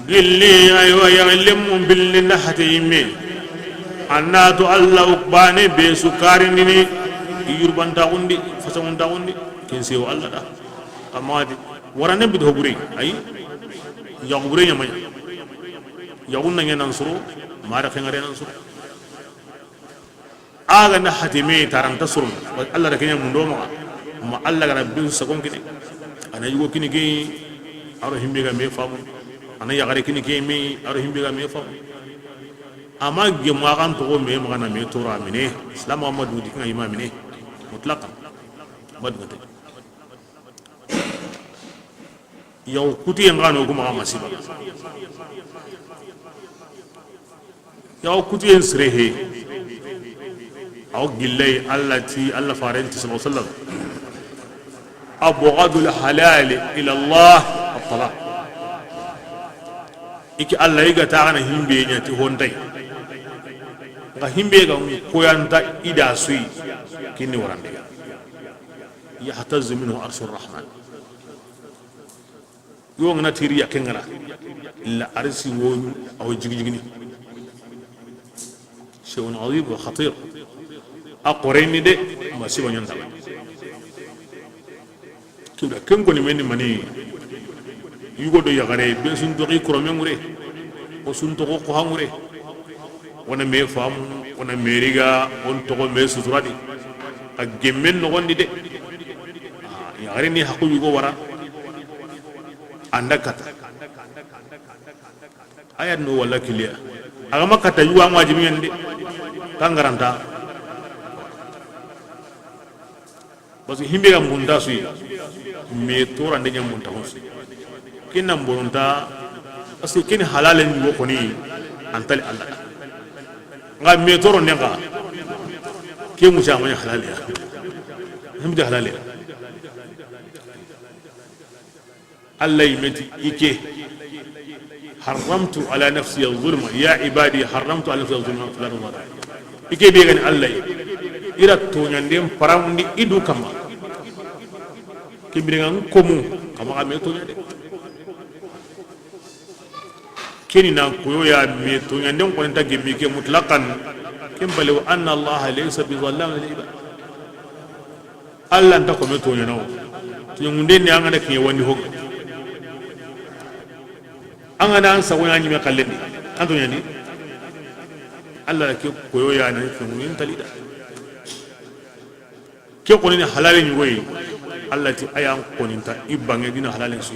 gilli aywa ya'lamu bil nahtimi annatu alla ukbane be sukari ni yurbanta undi fasamunda undi ken sewo alla da amadi warane bi hobure ay yagure nyama yagunna ngenan suru mara khengare nan suru aga na hatimi taranta suru alla da kenya mundo ma alla ga rabbi sakon kini ana yugo kini ki aro himbe ga me famu ana yagare kini ki mi aro himbe ga me famu ama gemma kan to me magana me tora mine islam muhammadu di kan imam mine mutlaqan badgate yaw kuti ngano kuma masiba yaw kuti en srehe aw gillay allati alla farenti sallallahu alaihi wasallam abghadul halal ila allah at-talaq iki alla yiga taana himbe nyati hondai nga himbe ga koyanta ida sui kini warande yahtaz minhu arshur rahman yo ngana tiri ya kengara illa arsi won aw jigijigini shay'un adib wa khatir aqoreni de masiba nyanda tuda kengo ni meni mani yugo do yagare be sun dogi kromengure o sun to ko hamure wona me fam wona meriga on to ko me suturadi ak gemmen no gondi de yagare ni hakku yugo wara anda kata ayat no wala kiliya aga makata yuwa wajibi yende tangaranta basu himbe ga munda suyi me tora ndenya munda hosi kinna mbonta asu kin halalen go koni antali allah nga me toro nenga ke mu jama ya halaliya himbe halaliya الله يمتي إيكي حرمت على نفسي الظلم يا عبادي حرمت على نفسي الظلم لا تظلم إيكي بيغن الله إذا تونيان فرامني إدو كما كي بيغن كومو كما عمي تونيان كيني نانكويو يا مي تونيان ديم كونتا جيميكي مطلقا كم بلو أن الله ليس بظلام للعباد الله انتكم تونيانو تونيان دين يانغانا كي يواني هوك angana an sago ya nyime kallendi anto nyani alla ke koyo ya na ke mun talida ke ko ni halale ni woyi alla ti ayan ko ni ta ibange dina halale su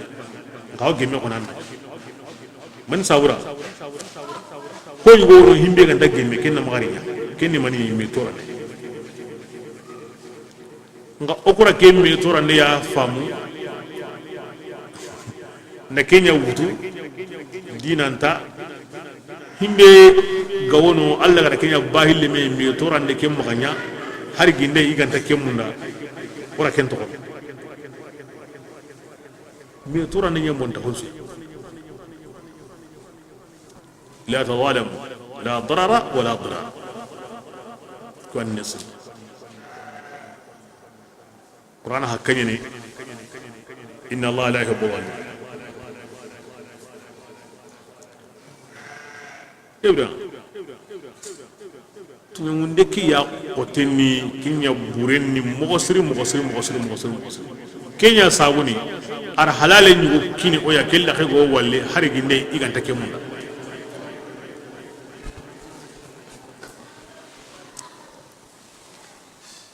ka gemme ko nan man sawura ko yugo ro himbe ga dagge me kenna magarinya kenni mani me tora nga okura kemme tora ne ya famu na kenya wutu dinanta himbe gawono alla gara kenya bahille me mi torande kem maganya har ginde iganta kemunda ora kento ko mi torande nyam bonta hosu la tawalamu la darara wala dirar ko annas qur'ana hakani ne inna allaha la yuhibbu al-zalimin ebra tungunde ki ya oteni kinya burenni mogosiri kenya sabuni ar halale nyugo kini oya kella ke go walle hari ginde iganta kemunda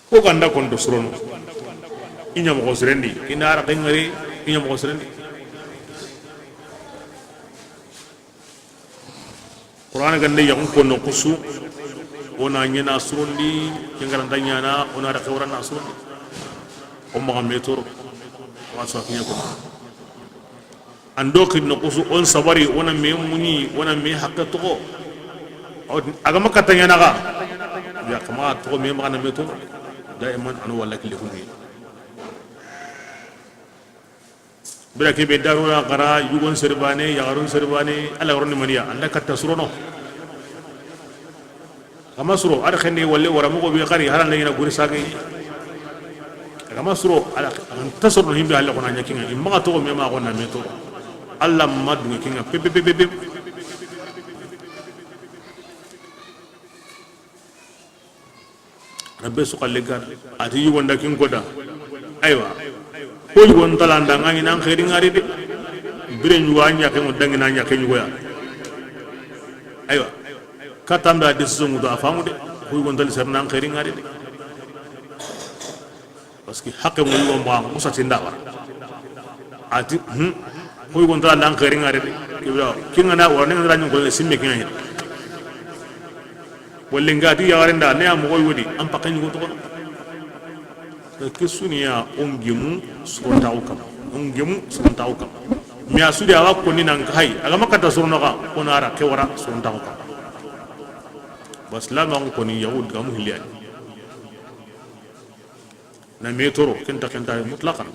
ko ganda kon do surono inya mogosirendi kinara kengari inya mogosirendi Quran gande yang kono kusu ona nyena surundi yengaranta nyana ona ra kawra na surundi o ma metor waso kinya ko ando kidno kusu on sabari ona me muni ona me hakato ko agama katanya naga ya kama to me ma na metor daiman anu wala kili hundi bira ke be darura qara yugon serbane yagarun serbane ala warni maniya anda katta surono kama suro ada khende walle wara mo be qari haran layina guri sage kama suro ala tasoro himbe alla kona nyakinga imma to me ma kona meto alla madu kinga pepe rabbe su qallegar ati yugonda kin goda aywa ko yugon talanda ngani nan khairin ngari de bire nyuwanya ke mo dangina nya ke nyugoya aywa katanda decision mudo afamu de ko yugon dal ser nan khairin ngari de parce que hakke mo yugon ba mo sati ndawa ati ko yugon talanda nan khairin ngari de kinga na warne ngara nyu ko simme kinga walla ngati yawarenda ne am koy wodi am pakani ko to ke suniya ongemu sontaw kam mi asudi awa ko ni nan kai aga makata surno ka onara ke wara sontaw kam bas la ma ko ni yahud gam hilya na metoro kenta mutlaqan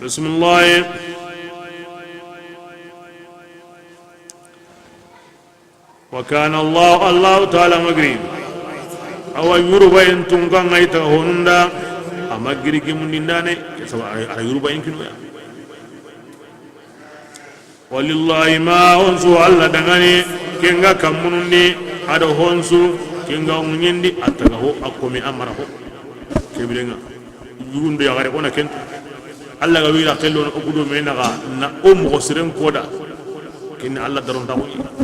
bismillah وكان الله تعالى مغرب أو يوروبا ينتم كان غيتا هوندا أما غريك من دانه سواء على يوروبا يمكن ولله ما هونسو الله دغاني كينغا كمونني هذا هونسو كينغا ونيندي أتغاهو أكومي أمره كبيرنا يوندو يغاري كونا كنت الله غويرا خلون أقودو مينغا نا غسرين كودا كين الله درون تاوي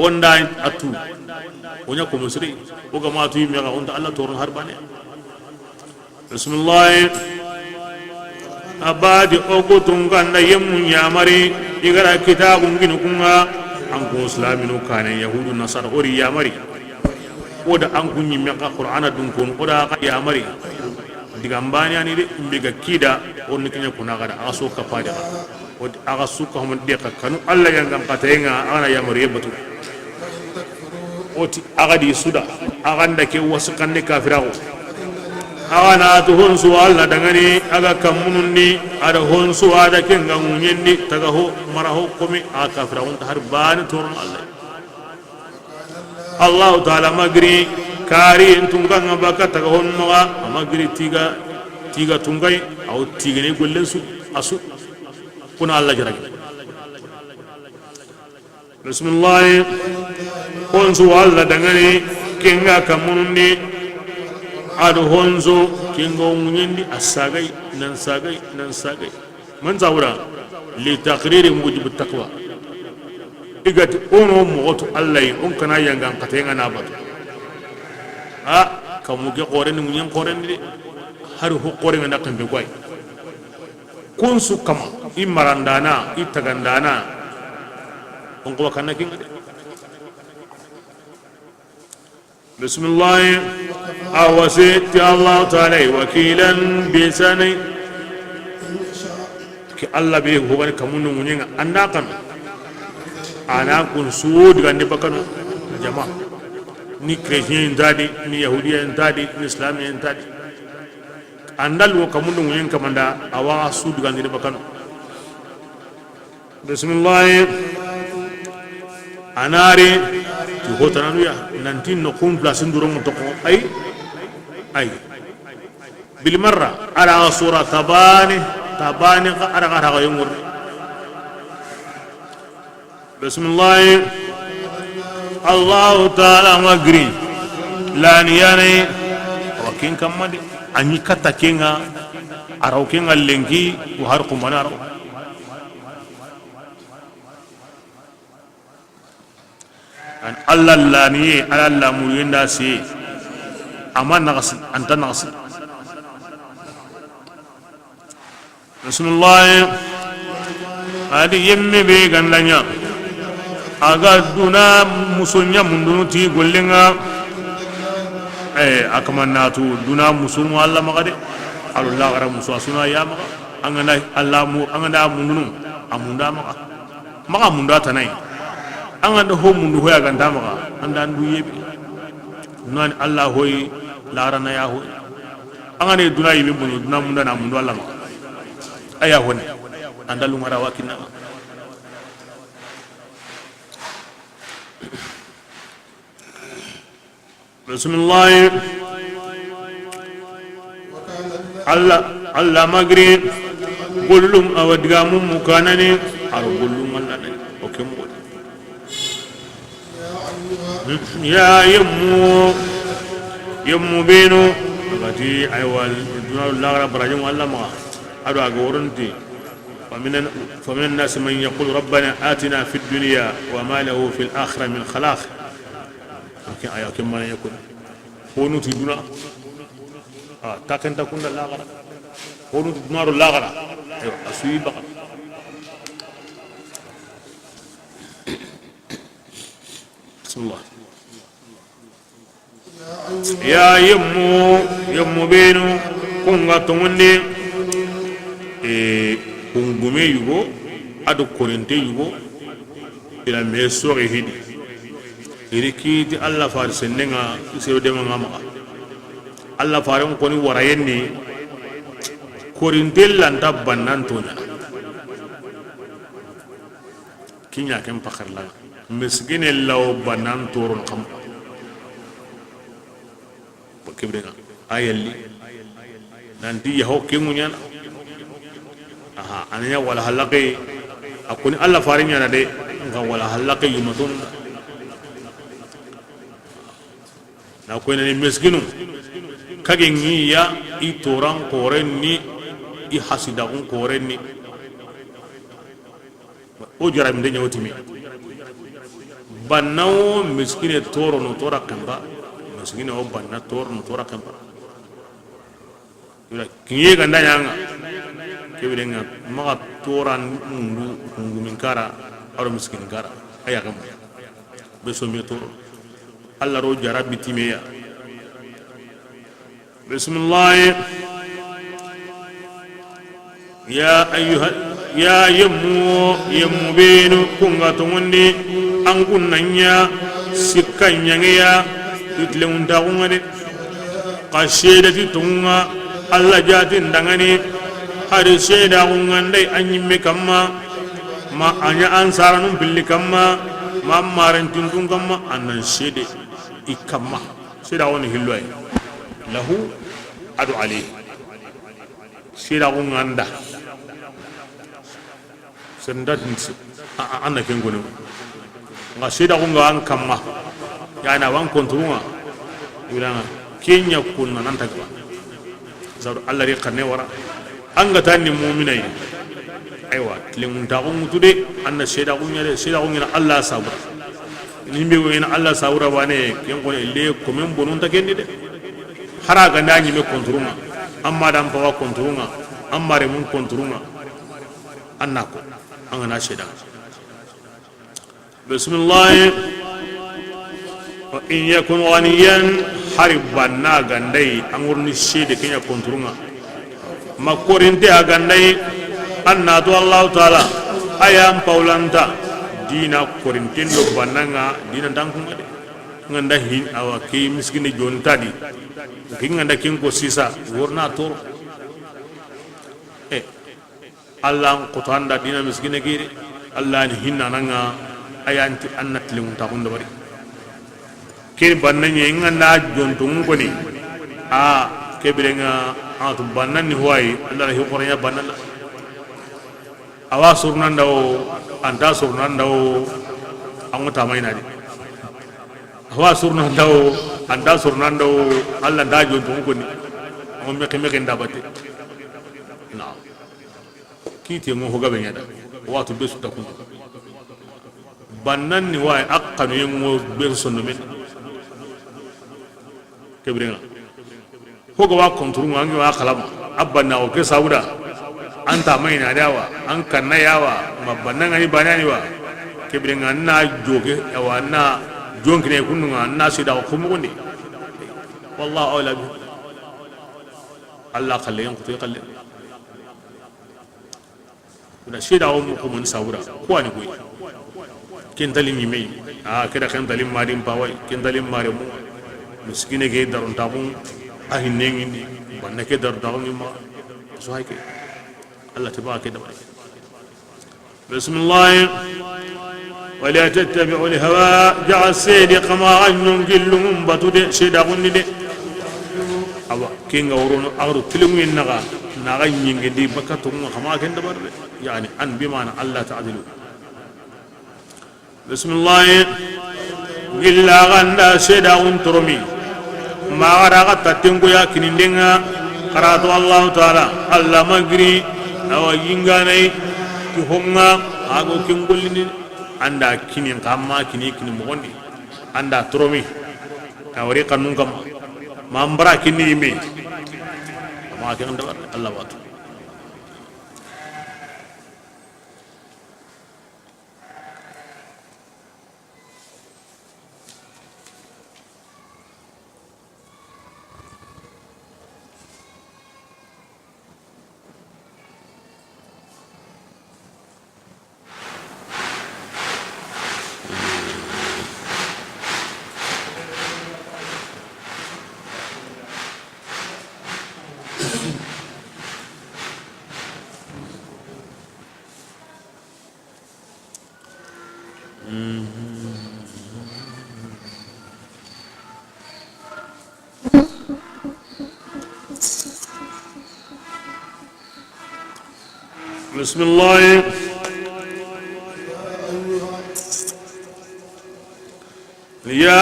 onda atu onya ko musri o ga matu mi ga onda Allah torun harbane bismillah abadi ogutun ganda yemu nyamari igara kitabun ginu kunga an ko islaminu kane yahudu nasar ori yamari oda an kunyi mi ga qur'ana dun kun oda ka yamari diga mbani ani de mbiga kida on kinya kuna ga aso ka fada o aga suka hum de ka kanu Allah yangam katayenga ana yamari yebatu oti agadi suda aganda ke wasukande kafirago agana to honsu alla dangani aga kamunundi ada honsu ada ke ngamunyendi tagaho maraho komi aka firago harbani torun Allah taala magri kari tunga ngabaka tagahon maga magri tiga tungai au tiga ne gollen su asu kuna Allah jaragi bismillah honsu alla dangani kenga kamunundi ado honso kenga munyendi asagai nan sagai man zawura li taqrir mujib taqwa igati ono moto Allah on kana yanga katenga na batu kamuge qore ni munyen qore ni har ho qore ngana kambe gwai kunsu kama imarandana itagandana on ko kana kinga bismillah awasiti Allah ta'ala wakilan bisani ki Allah be ho gani kamunu munyenga andakan ana kun sud gande bakano jama ni chrétien ndadi ni yahudien ndadi ni islamien ndadi andal wo kamunu munyenga kamanda awa sud gande bakano bismillah anare ti hotananu ya nanti no kum place nduro mo to ay bil marra ala sura tabani ara yumur bismillah Allah taala magri lani yani wakin kamade anyi kata kenga araw kenga lengi wa har kumanaro an Allah lani ala muyenda si aman nagas anta nagas bismillah adi yemme be gandanya aga duna musunya mundunu ti gollenga akamanatu duna musumu Allah magade Allah gara musu asuna ya maga angana Allah mu angana mundunu amunda maga munda tanai anganda ho mundu hoya ganda maga anda ndu yebe non Allah hoy la rana ya ho angane duna yibe bunu duna munda na mundu Allah aya hone andalu ngara wakina bismillah Allah magri kullum awadgamu mukanani ar kullum Allah ne okay mu ya yammu beno gati aywal duna la barajum Allah ma ado agorunti فمن الناس من يقول ربنا آتنا في الدنيا وما له في الآخرة من خلاق لكن آية كما يكون هو تدنا تاكن تكون لا غرا هو تدنا لا غرا أسوي بقى بسم الله يا يمو بينو كونغا توندي kungume yugo ado korente yugo ila mesore hidi iriki ti Allah far senenga sero de mama Allah far on koni warayenni korinte lanta bannan tonya kinya kem pakharla mesgine law bannan toron kam bakibrenga ayelli nanti yaho kemunya ananya wala halaqi akuni Allah farinya na de nga wala halaqi yumatun na ko ni miskinu kage ngiya i toran korenni i hasida on korenni o jaram de nyawtimi bannaw miskine toro no tora kamba miskine o banna toro no tora kamba ila kiye ganda nyanga kebirenga maga toran mundu min kara aro miskin kara ayakam be so mi toro Allah ro jarabi timeya bismillah ya yammu binu kunga tongondi an kunnanya sikanya ngiya tutle unda ngade qasheda ti tunga Allah jatin dangani hari seda ngandai anyimme kamma ma anya ansaranum billi kamma ma maran tundung kamma anan sede ikamma seda woni hilway lahu adu ali seda nganda sendat anna kengono nga seda ngan kamma yana wan konturunga ibana kenya kunna nan tagba zaru Allah ri qanne wara anga tani mu'minai aywa lemun ta ko mutude anna sheda ko nyare sheda ko ngina Allah sabura nimbe wena Allah sabura wane ken ko le ko men bonon ta kendi de haraga ndani me konturuma amma dam pa konturuma amma re mun konturuma annako anga na sheda bismillah wa in yakun ghaniyan hariban na gandai angurni shede kenya konturuma makorinte agandai anna to Allah taala ayam paulanta dina korintindo bananga dina tangkunga de nganda hin awaki miskini jon tadi nganda kinko sisa worna to Allah ko tanda dina miskine giri Allah ni hinna nanga ayanti annat limun ta hondo bari kiri bannanye nganda jon to ngoni kebirenga atu bannan ni huwai andara hi qoranya bannan awa surnan dawo anta surnan dawo amuta maina di awa surnan dawo anta surnan dawo Allah da jo to ngoni on meke ndabate na kiti mo hoga benya da watu besu ta kun bannan ni huwai akkanu yemo besu no men kebirenga hoga wa konturunga angi wa kalama abbanna o ke sauda anta maina dawa an kanna yawa mabbanna ngani banani wa kebrenga na joge yawa na jonkine kununga na sida ko mugondi wallahu a'lam Allah khalle yan kutu khalle da sida o mu mun sauda ko ani koy ken dalimi mai keda kan dalim madim pawai ken dalim mare mu miskine ge darun tabun ahinengi banna ke dar dawngi ma so hayke Allah tabaraka wa taala bismillah ولا تتبعوا الهوى جعل سيدي قما أن ينقلهم بطود سيدا غندي أبا كين غورون أغرو تلمين نغا نغا ينجدي بكتهم خما كين دبر يعني أن بمعنى الله تعدلوا بسم الله إلا غندا سيدا غنترمي ما غرغت تنكو يا كنندنا قرأت الله تعالى الله مغري أو ينغاني تهمنا أغو كنقلني anda kini kama kini mogondi anda tromi awri kanun kam mambra kini ime ma kan da Allah watu بسم الله يا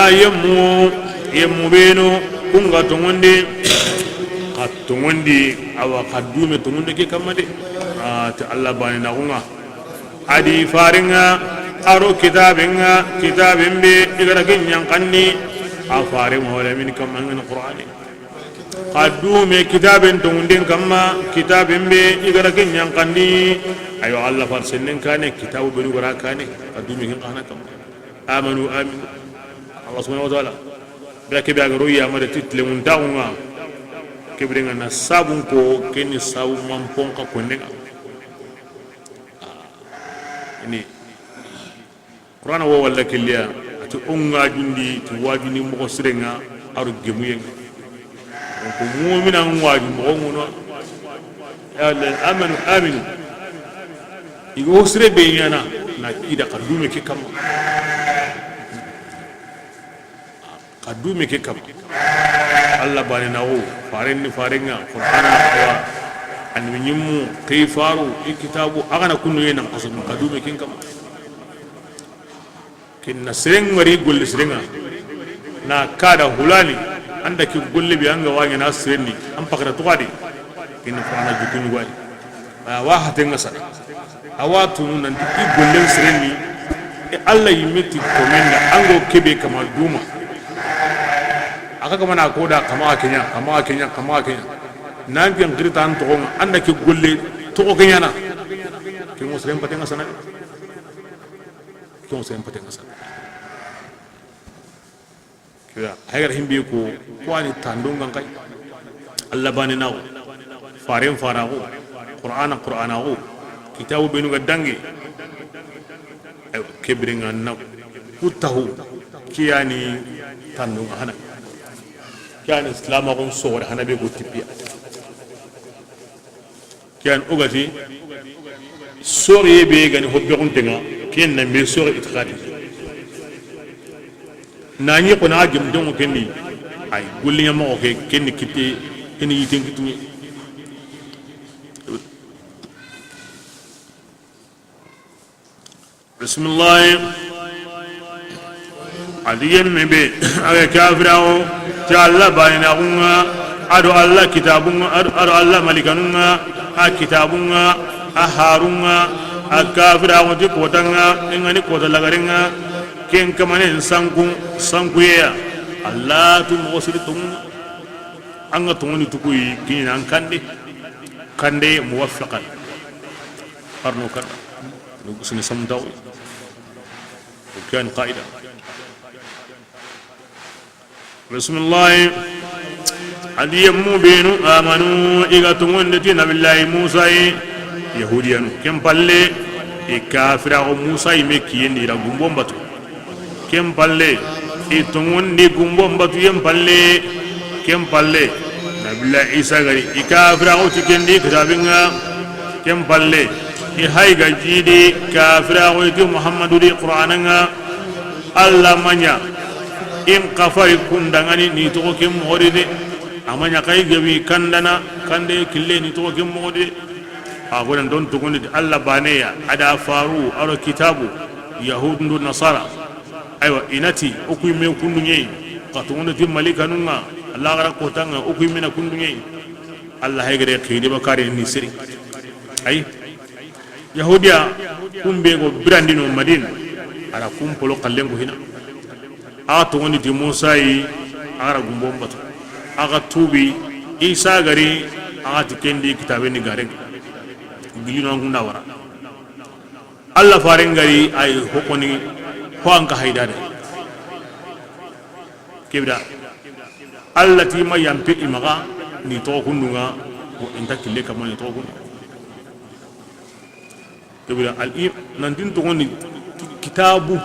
يمو بينو كونغا تونغندي تونغندي او قدومه تونغندي كي كمدي ت الله باني نغونغا ادي فارينغا ارو كتابين بي اغرغين ينقني افاريم ولا من كم من القران قدومه كتابين تونغندين كما كتابين بي اغرغين ينقني ايو الله فرسنن كان كتاب بنو غرا كان قدومه كان كم امنوا الله سبحانه وتعالى بك بيغرو يا مد تتل منتاونغا كبرنا نسابون كو كني ساو مامبون كا كونغا ni qur'ana wo walla kelliya ati onga jundi ti wajuni mo sirenga aru gemuyen ko mu'mina waju mo ngono ya amanu igo sire be yana na ida kadume ke kam Allah bani nawo farenga qur'ana wa an minyimu kayfaru kitabu agana kunu yena qasam kadume kin kam kin nasreng mari gol srenga na kada hulani anda ki golle bi anga wangi na srenni am pakara tuqadi kin fana jukunu wai wa hatenga sa awatu nan di golle srenni e Allah yimiti komenda ango kebe kama duma aka kama na koda kama kenya nan biyan gritan to anda ki golle to kenya na ki muslim patenga sana kira hagar himbe ko ani tandunga kai Allah bani nawo faren farago qur'anago kitabu benu gadangi kebringa na kutahu kiyani tandunga hana kiyani islama gon sore hana be go tipiya كان أوغاتي سوري بيغاني هوبيغون تيغا كين نمبي سوري اتخادي ناني قنا جم دون كني اي غولي ما اوكي كني كيتي كني يتين كيتو بسم الله عليا نبي اي كافراو تعالى بينهما ادو الله كتابنا ادو الله ملكنا كتابنا هارuna akafira wonti kotanga ngani kota lagarenga ken kamane sanku ya Allah tu mosiri tum anga tungoni tukui kinan kande muwaffaqan arno kan nugusni samdaw kan qaida bismillah adiyammu binu amanu igatungondi nabillahi musa yahudiyanu kempalle kafira o musa mekiyendi ra gumbombatu kempalle itungondi gumbombatu kempalle nabila isa gari ikafira uti kendi kitabinga kempalle i hayga jidi kafira uti muhammadu di qur'ananga alla manya in qafari kundangani ni to kim modide amanya kay gabi kandana kande kille ni to kim modide agodan don to gondi alla baneya ada faru aro kitabu yahudu nasara aywa inati okuy me kundunye qatuna tim malikanunga Allah gara kotanga okuy mena kundunye Allah haygere khidi bakari ni siri ay yahudiya kumbe go brandino madina ara kumpolo kallengo hina aga to woni di musa yi ara gumbo mbato aga tubi isa gari aga tikendi kitabe ni gare gilino ngunda wara Allah farengari ay hokoni ho anka haydare kibda allati ma yampi imaga ni to kundunga ko intakille kama ni to kundunga kibda al nandin to woni kitabu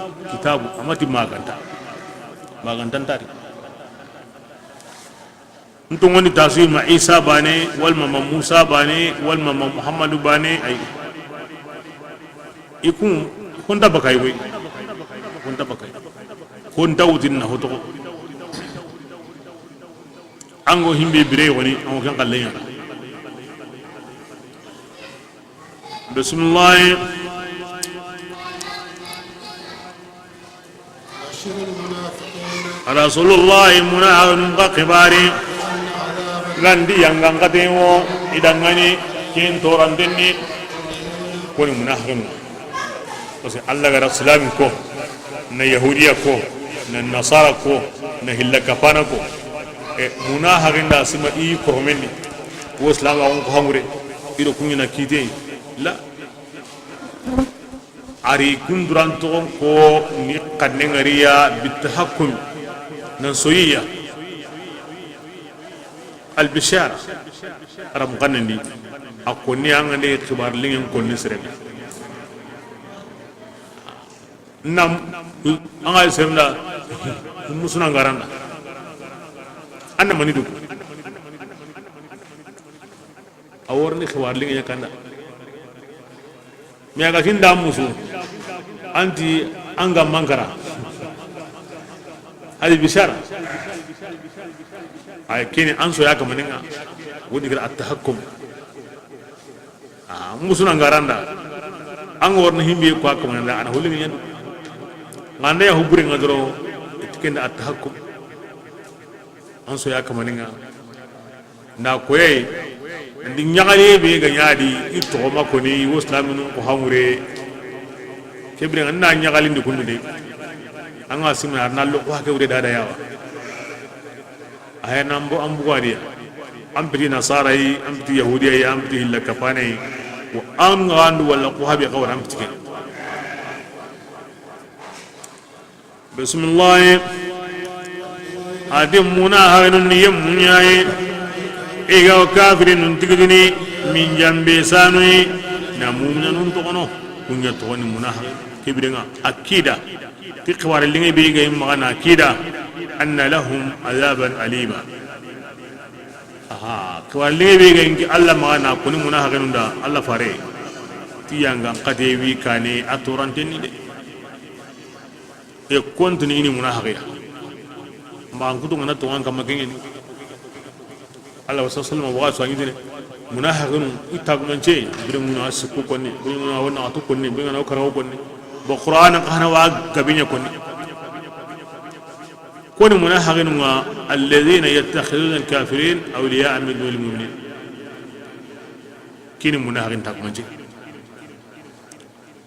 amati magantan tari nto ngoni tasir ma isa bane wal mama musa bane wal mama muhammadu bane ay ikun honda bakay we honda udin na hoto ango himbe bire woni ango kan kallenya bismillah rasulullah munahun qakibari gandi yang ngangkatemo idangani kin torandenni koni munahun parce Allah ga rasulami ko na yahudiya ko na nasara ko na hillakapana ko e munaharinda sima i ko menni wo islam ko hamure ido kunyina kite la ari kunduranto ko ni kadnengariya bitahakkum nansoyiya albishara aram ganandi akoni angane khibar lingen konni serena nam angal serna musuna garanda anda mani duk aworni khibar lingen yakanda miaga tinda musu anti anga mangara hadi bishara ay kini anso ya kamaninga wodi gra at-tahakkum musuna garanda angor na himbe ko akamanda ana holli nyen ngande ya hubure ngadro tikenda at-tahakkum anso ya kamaninga na koyay ndi nyagali be ga nyaadi itto mako ni islaminu ko hamure kebre na nyagali ndi kunde anga simna nallo ko hakewre dada yawa aya nambo ambuwadiya ampiti nasara yi ampiti yahudiya yi ampiti hillakapane yi wa an gandu wala ko habi qawra ampiti ke bismillah adim munaharun yamnyai ega kafirin tigidini min jambe sanui na mu'minun to kono kunya to woni munahar kibrenga akida tiqwar lingi be ga magana akida anna lahum azaban alima kwalli be ga inki Allah magana kuni munaharin da Allah fare tiyanga qadewi kane aturantenni de e kontini ni munahariya ma ngutu ngana to ngam magengeni Allah sallallahu alaihi wasallam ngidine munaharin itagmanche biremuna asku konni biremuna wana atu konni biremuna karaw konni bo qur'an qahna wa gabinya konni koni munaharin wa alladhina yattakhiduna al-kafirin awliya'a min dunil mu'minin kini munaharin tagmanche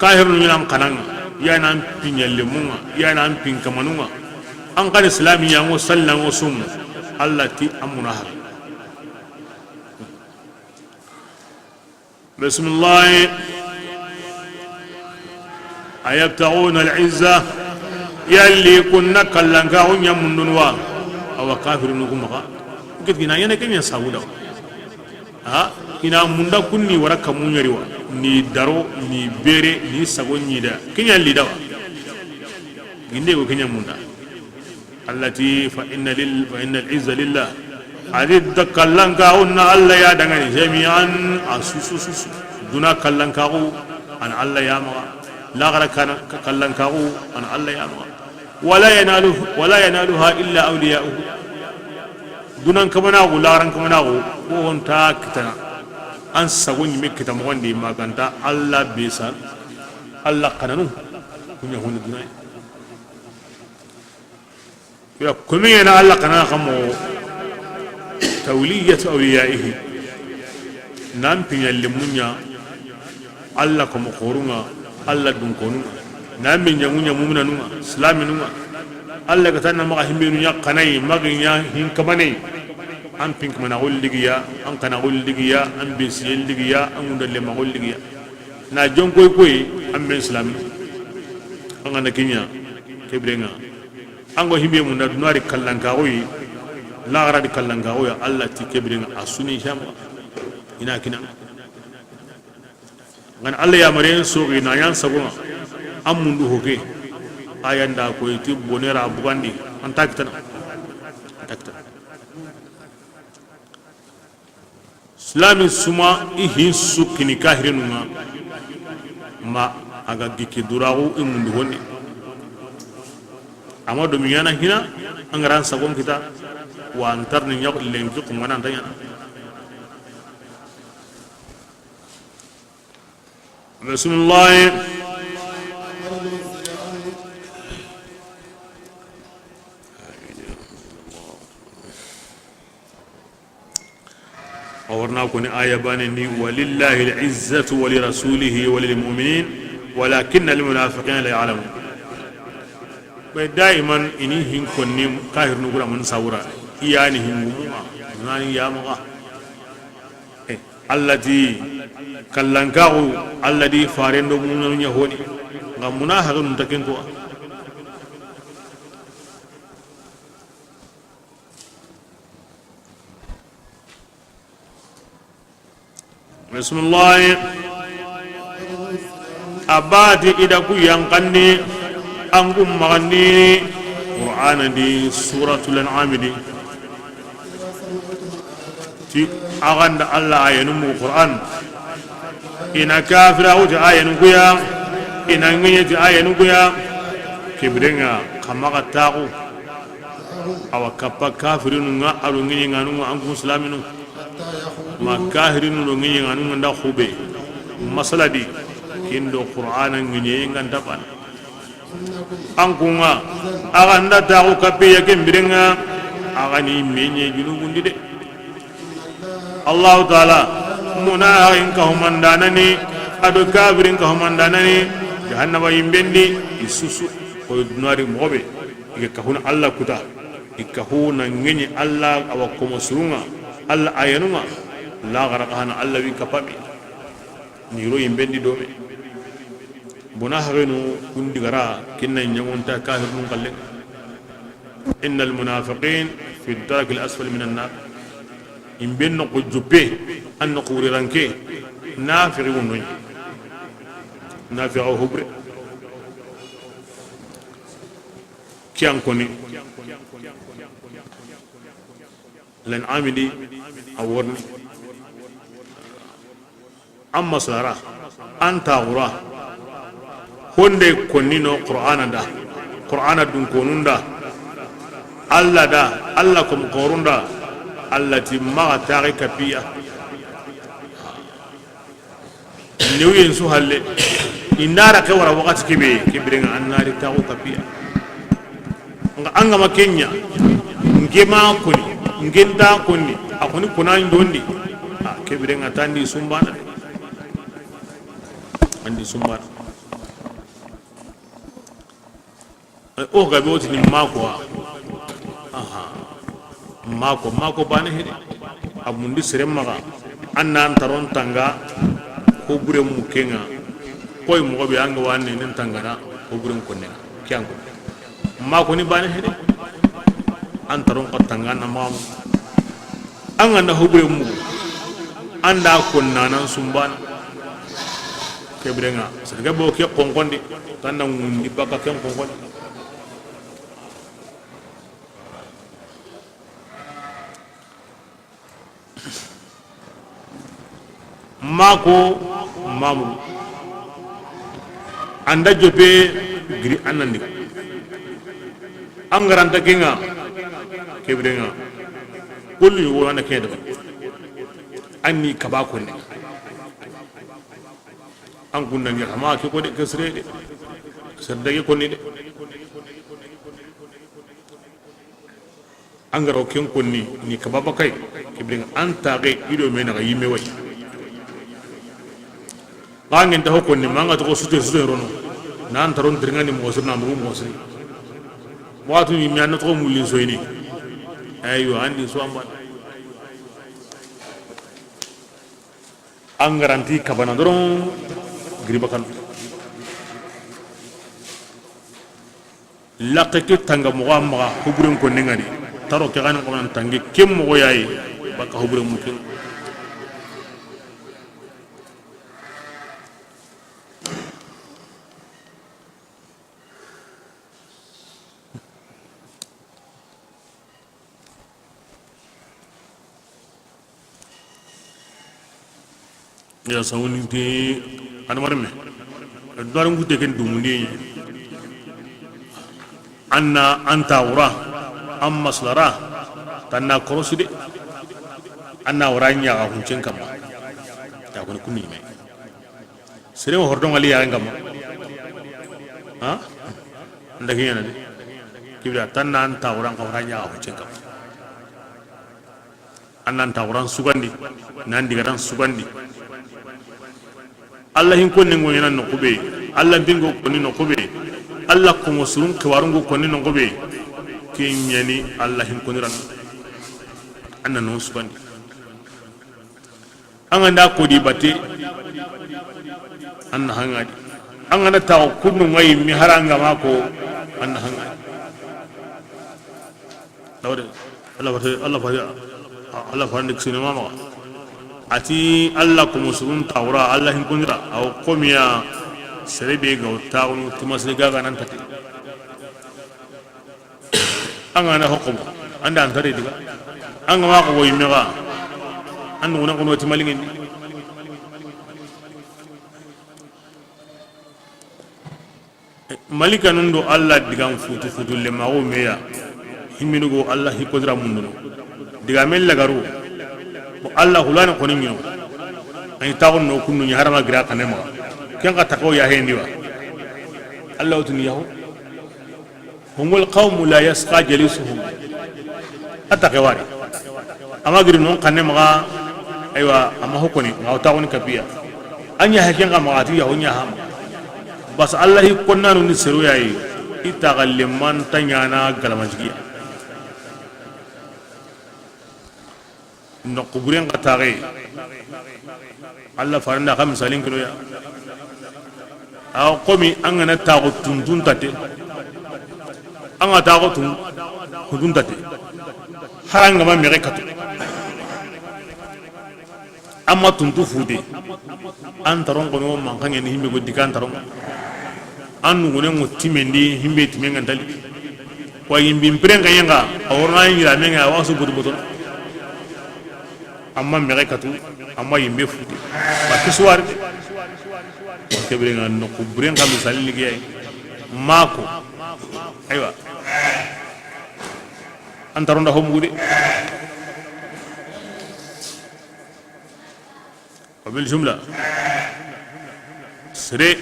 kahirun milam kananga yana pinyalle munga yana pinkamanunga an kan islamiya ngo sallan ngo sum allati amunahar bismillah ayabtaguna al-izza yalli kunna kallanka hunya mundunwa aw kafirun kumaka gina yana kenya sauda ina munda kunni waraka munyariwa ni daro ni bere ni sagonyi da kenya lidawa ginde ko kenya munda allati fa inna al-izza lillah adid kallanka unna alla ya dangani jami'an asususus duna kallanka an alla ya ma la gara kana kallanka an alla ya ma wala yanaluha illa awliya'uhu dunan kamana laran kamana ko honta kitana an sagun mi kita mo wandi maganta alla bisa alla kananu kunya honu dunai ya kumiyana alla kanana kamo tawliyat awliyaihi nan pinyal limunya alla kamo khorunga alla dun konu nan min nyamunya mu'minanu islaminu alla katana ma himbinu nya kanai maginya hin kamane an pink mana golligiya an kana golligiya an bisiyel ligiya an undalle ma golligiya na jon koy koy an ben islam an na kinya kebrenga an go himbe mun na dunari kallanka koy la gara di kallanka koy Allah ti kebrenga asuni sham ina kina ngan Allah ya mare so ina yan sabuma an mundu hoke ayanda koy ti bonera bugandi an takta islami suma ihin sukini kahirinunga ma aga giki duragu imundu honni ama do miyana hina angaran sagon kita wa antarni nyaq lenki kumana antanya bismillah أورنا كون آية بانني ولله العزة ولرسوله وللمؤمنين ولكن المنافقين لا يعلمون دائما إني هن كوني كاهر نقول من سورة إياني هن مما ناني يا مغا الذي كلنكاو الذي فارن من يهوني غمنا هغن تكنكوا بسم الله أبادي إذا كي ينقني أنكم مغني قرآن دي سورة الأنعام دي تي أغند الله ينمو قرآن إن كافر أو جاء ينقيا إن أنجي جاء ينقيا كبرنا كما قتاقو أو كبا كافرين أو نجي نانو أنكم سلامين ma kahirin no ngi nganu nda khube masala di kindo qur'ana ngi nganda ban ankunga aganda ta ko kape yake mbirenga agani menye junubundi de Allah taala muna in ka humandanani ado kafirin ka humandanani jahannama yimbendi isusu ko dunari mobe ike kahuna Allah kuta ikahuna ngi Allah awakomo surunga Allah ayanuma la garaqana Allah wi kapami ni ro yimbendi dome bona harenu kundi gara kinna nyamunta kahirun qalle innal munafiqin fi ad-dark al-asfal min an-nar imbenno ko juppe an quri ranke nafiqi wonno nafiqo hubre kian koni lan amidi aworni amma sara anta gura honde konnino qur'ana dun konunda alla da alla kum qorunda allati ma tarika biya niwen su halle indara ke wara wakati kibe kibrenga annari tawo kapiya nga anga makenya ngema kuni ngenda kuni akuni kuna ndondi kibrenga tandi sumbana andi sumbana o gabe woti ni mako mako bane hede abundi seremaga annan taron tanga ko bure mu kenga koy mo be anga wanne nen tangana ko bure ko ne kyango mako ni bane hede an taron ko tanga na mamu an anda hubure mu anda ko nanan sumbana kebrenga saga bo ke konkondi tan nan ni baka ken konkondi mako mamu anda jope giri anandi angaranta kenga kebrenga kulli wona kede anni kabako ne an kunna ngi xama ke ko de kesre de serdage ko ni de angaro ken ko ni kababa kay kebrenga anta ge ido mena ga yime way ngin ta ko ni manga to sute rono nan taron dringani mo sirna mo sir watu ni mi an to mulin soyni ayo andi so amba angaranti kabana doron gribakan laqake tanga mo amma huburen ko nengari taro ke ganan ko nan tangi kem mo yayi baka huburen mu ken ya sawuni te anmarme daran gute ken dumundi anna anta wura am maslara tanna koroside anna waranya ga huncen kam ta ko kunni me sere hordon ali ya ngam ha ndagi yana de kibra tanna anta wura ga waranya ga huncen kam anna anta wuran sugandi nan digaran sugandi Allah hin konni ngo yana no kube Allah bingo konni no kube Allah ko musulun kawarungo konni no kube kinyani Allah hin konni ran anna no subandi anga ko di bate anna hangadi anga ta kunnu ngai mi haranga mako anna hangadi dawde Allah farandik sinema ma ati Allah ko musulun tawra Allah hin kunira aw qomiya serebe ga tawnu timasle gaga nan tati anga na hukum anda antare diga anga ma ko yimega andu na ko ti malingen malika nundo Allah digam futu le mawo meya himinugo Allah hikodra munduno diga mel lagaru Allah hulana ko ninyo ay tawon no kunu ni harama gira kanema ken ka takaw ya hendi wa Allah tun yahu humul qawm la yasqa jalisuhum atakawari ama giri non kanema aywa ama hokoni ngaw tawon kabiya anya haken ga magati yahu nya ham bas Allah ko nanu ni seru yayi itagalliman tanyana galamajiya no kuburen katare Allah faranda kam salin kilo ya aw komi angana tago tuntun tate anga tago tun tate haranga ma mere katu amma tuntu fude an taron ko no man kangen himbe go dikan taron an ngune ngutimendi himbe timenga dali wa yimbi mprenga yenga awrna yira menga wasu budu amma merekatu amma yimbe futi ba kiswar kebrenga no ko brenga misal ligay mako aywa antaronda homude wabil jumla sere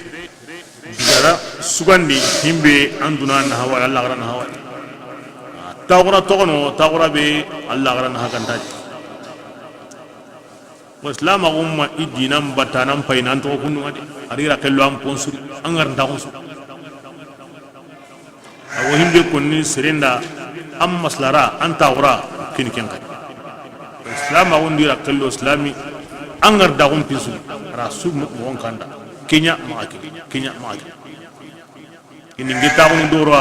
digara sugandi himbe anduna na hawa Allah garana hawa tawra togono tawra be Allah garana hakantaji Islam umma idinam batanam painan to kunu ade arira kello am ponsuri angar ndakon su awo himbe konni serenda am maslara anta wura kin ken kay Islam wondira kello islami angar dakon pinsu rasul mo won kanda kenya maaki ini ngita ko ndoro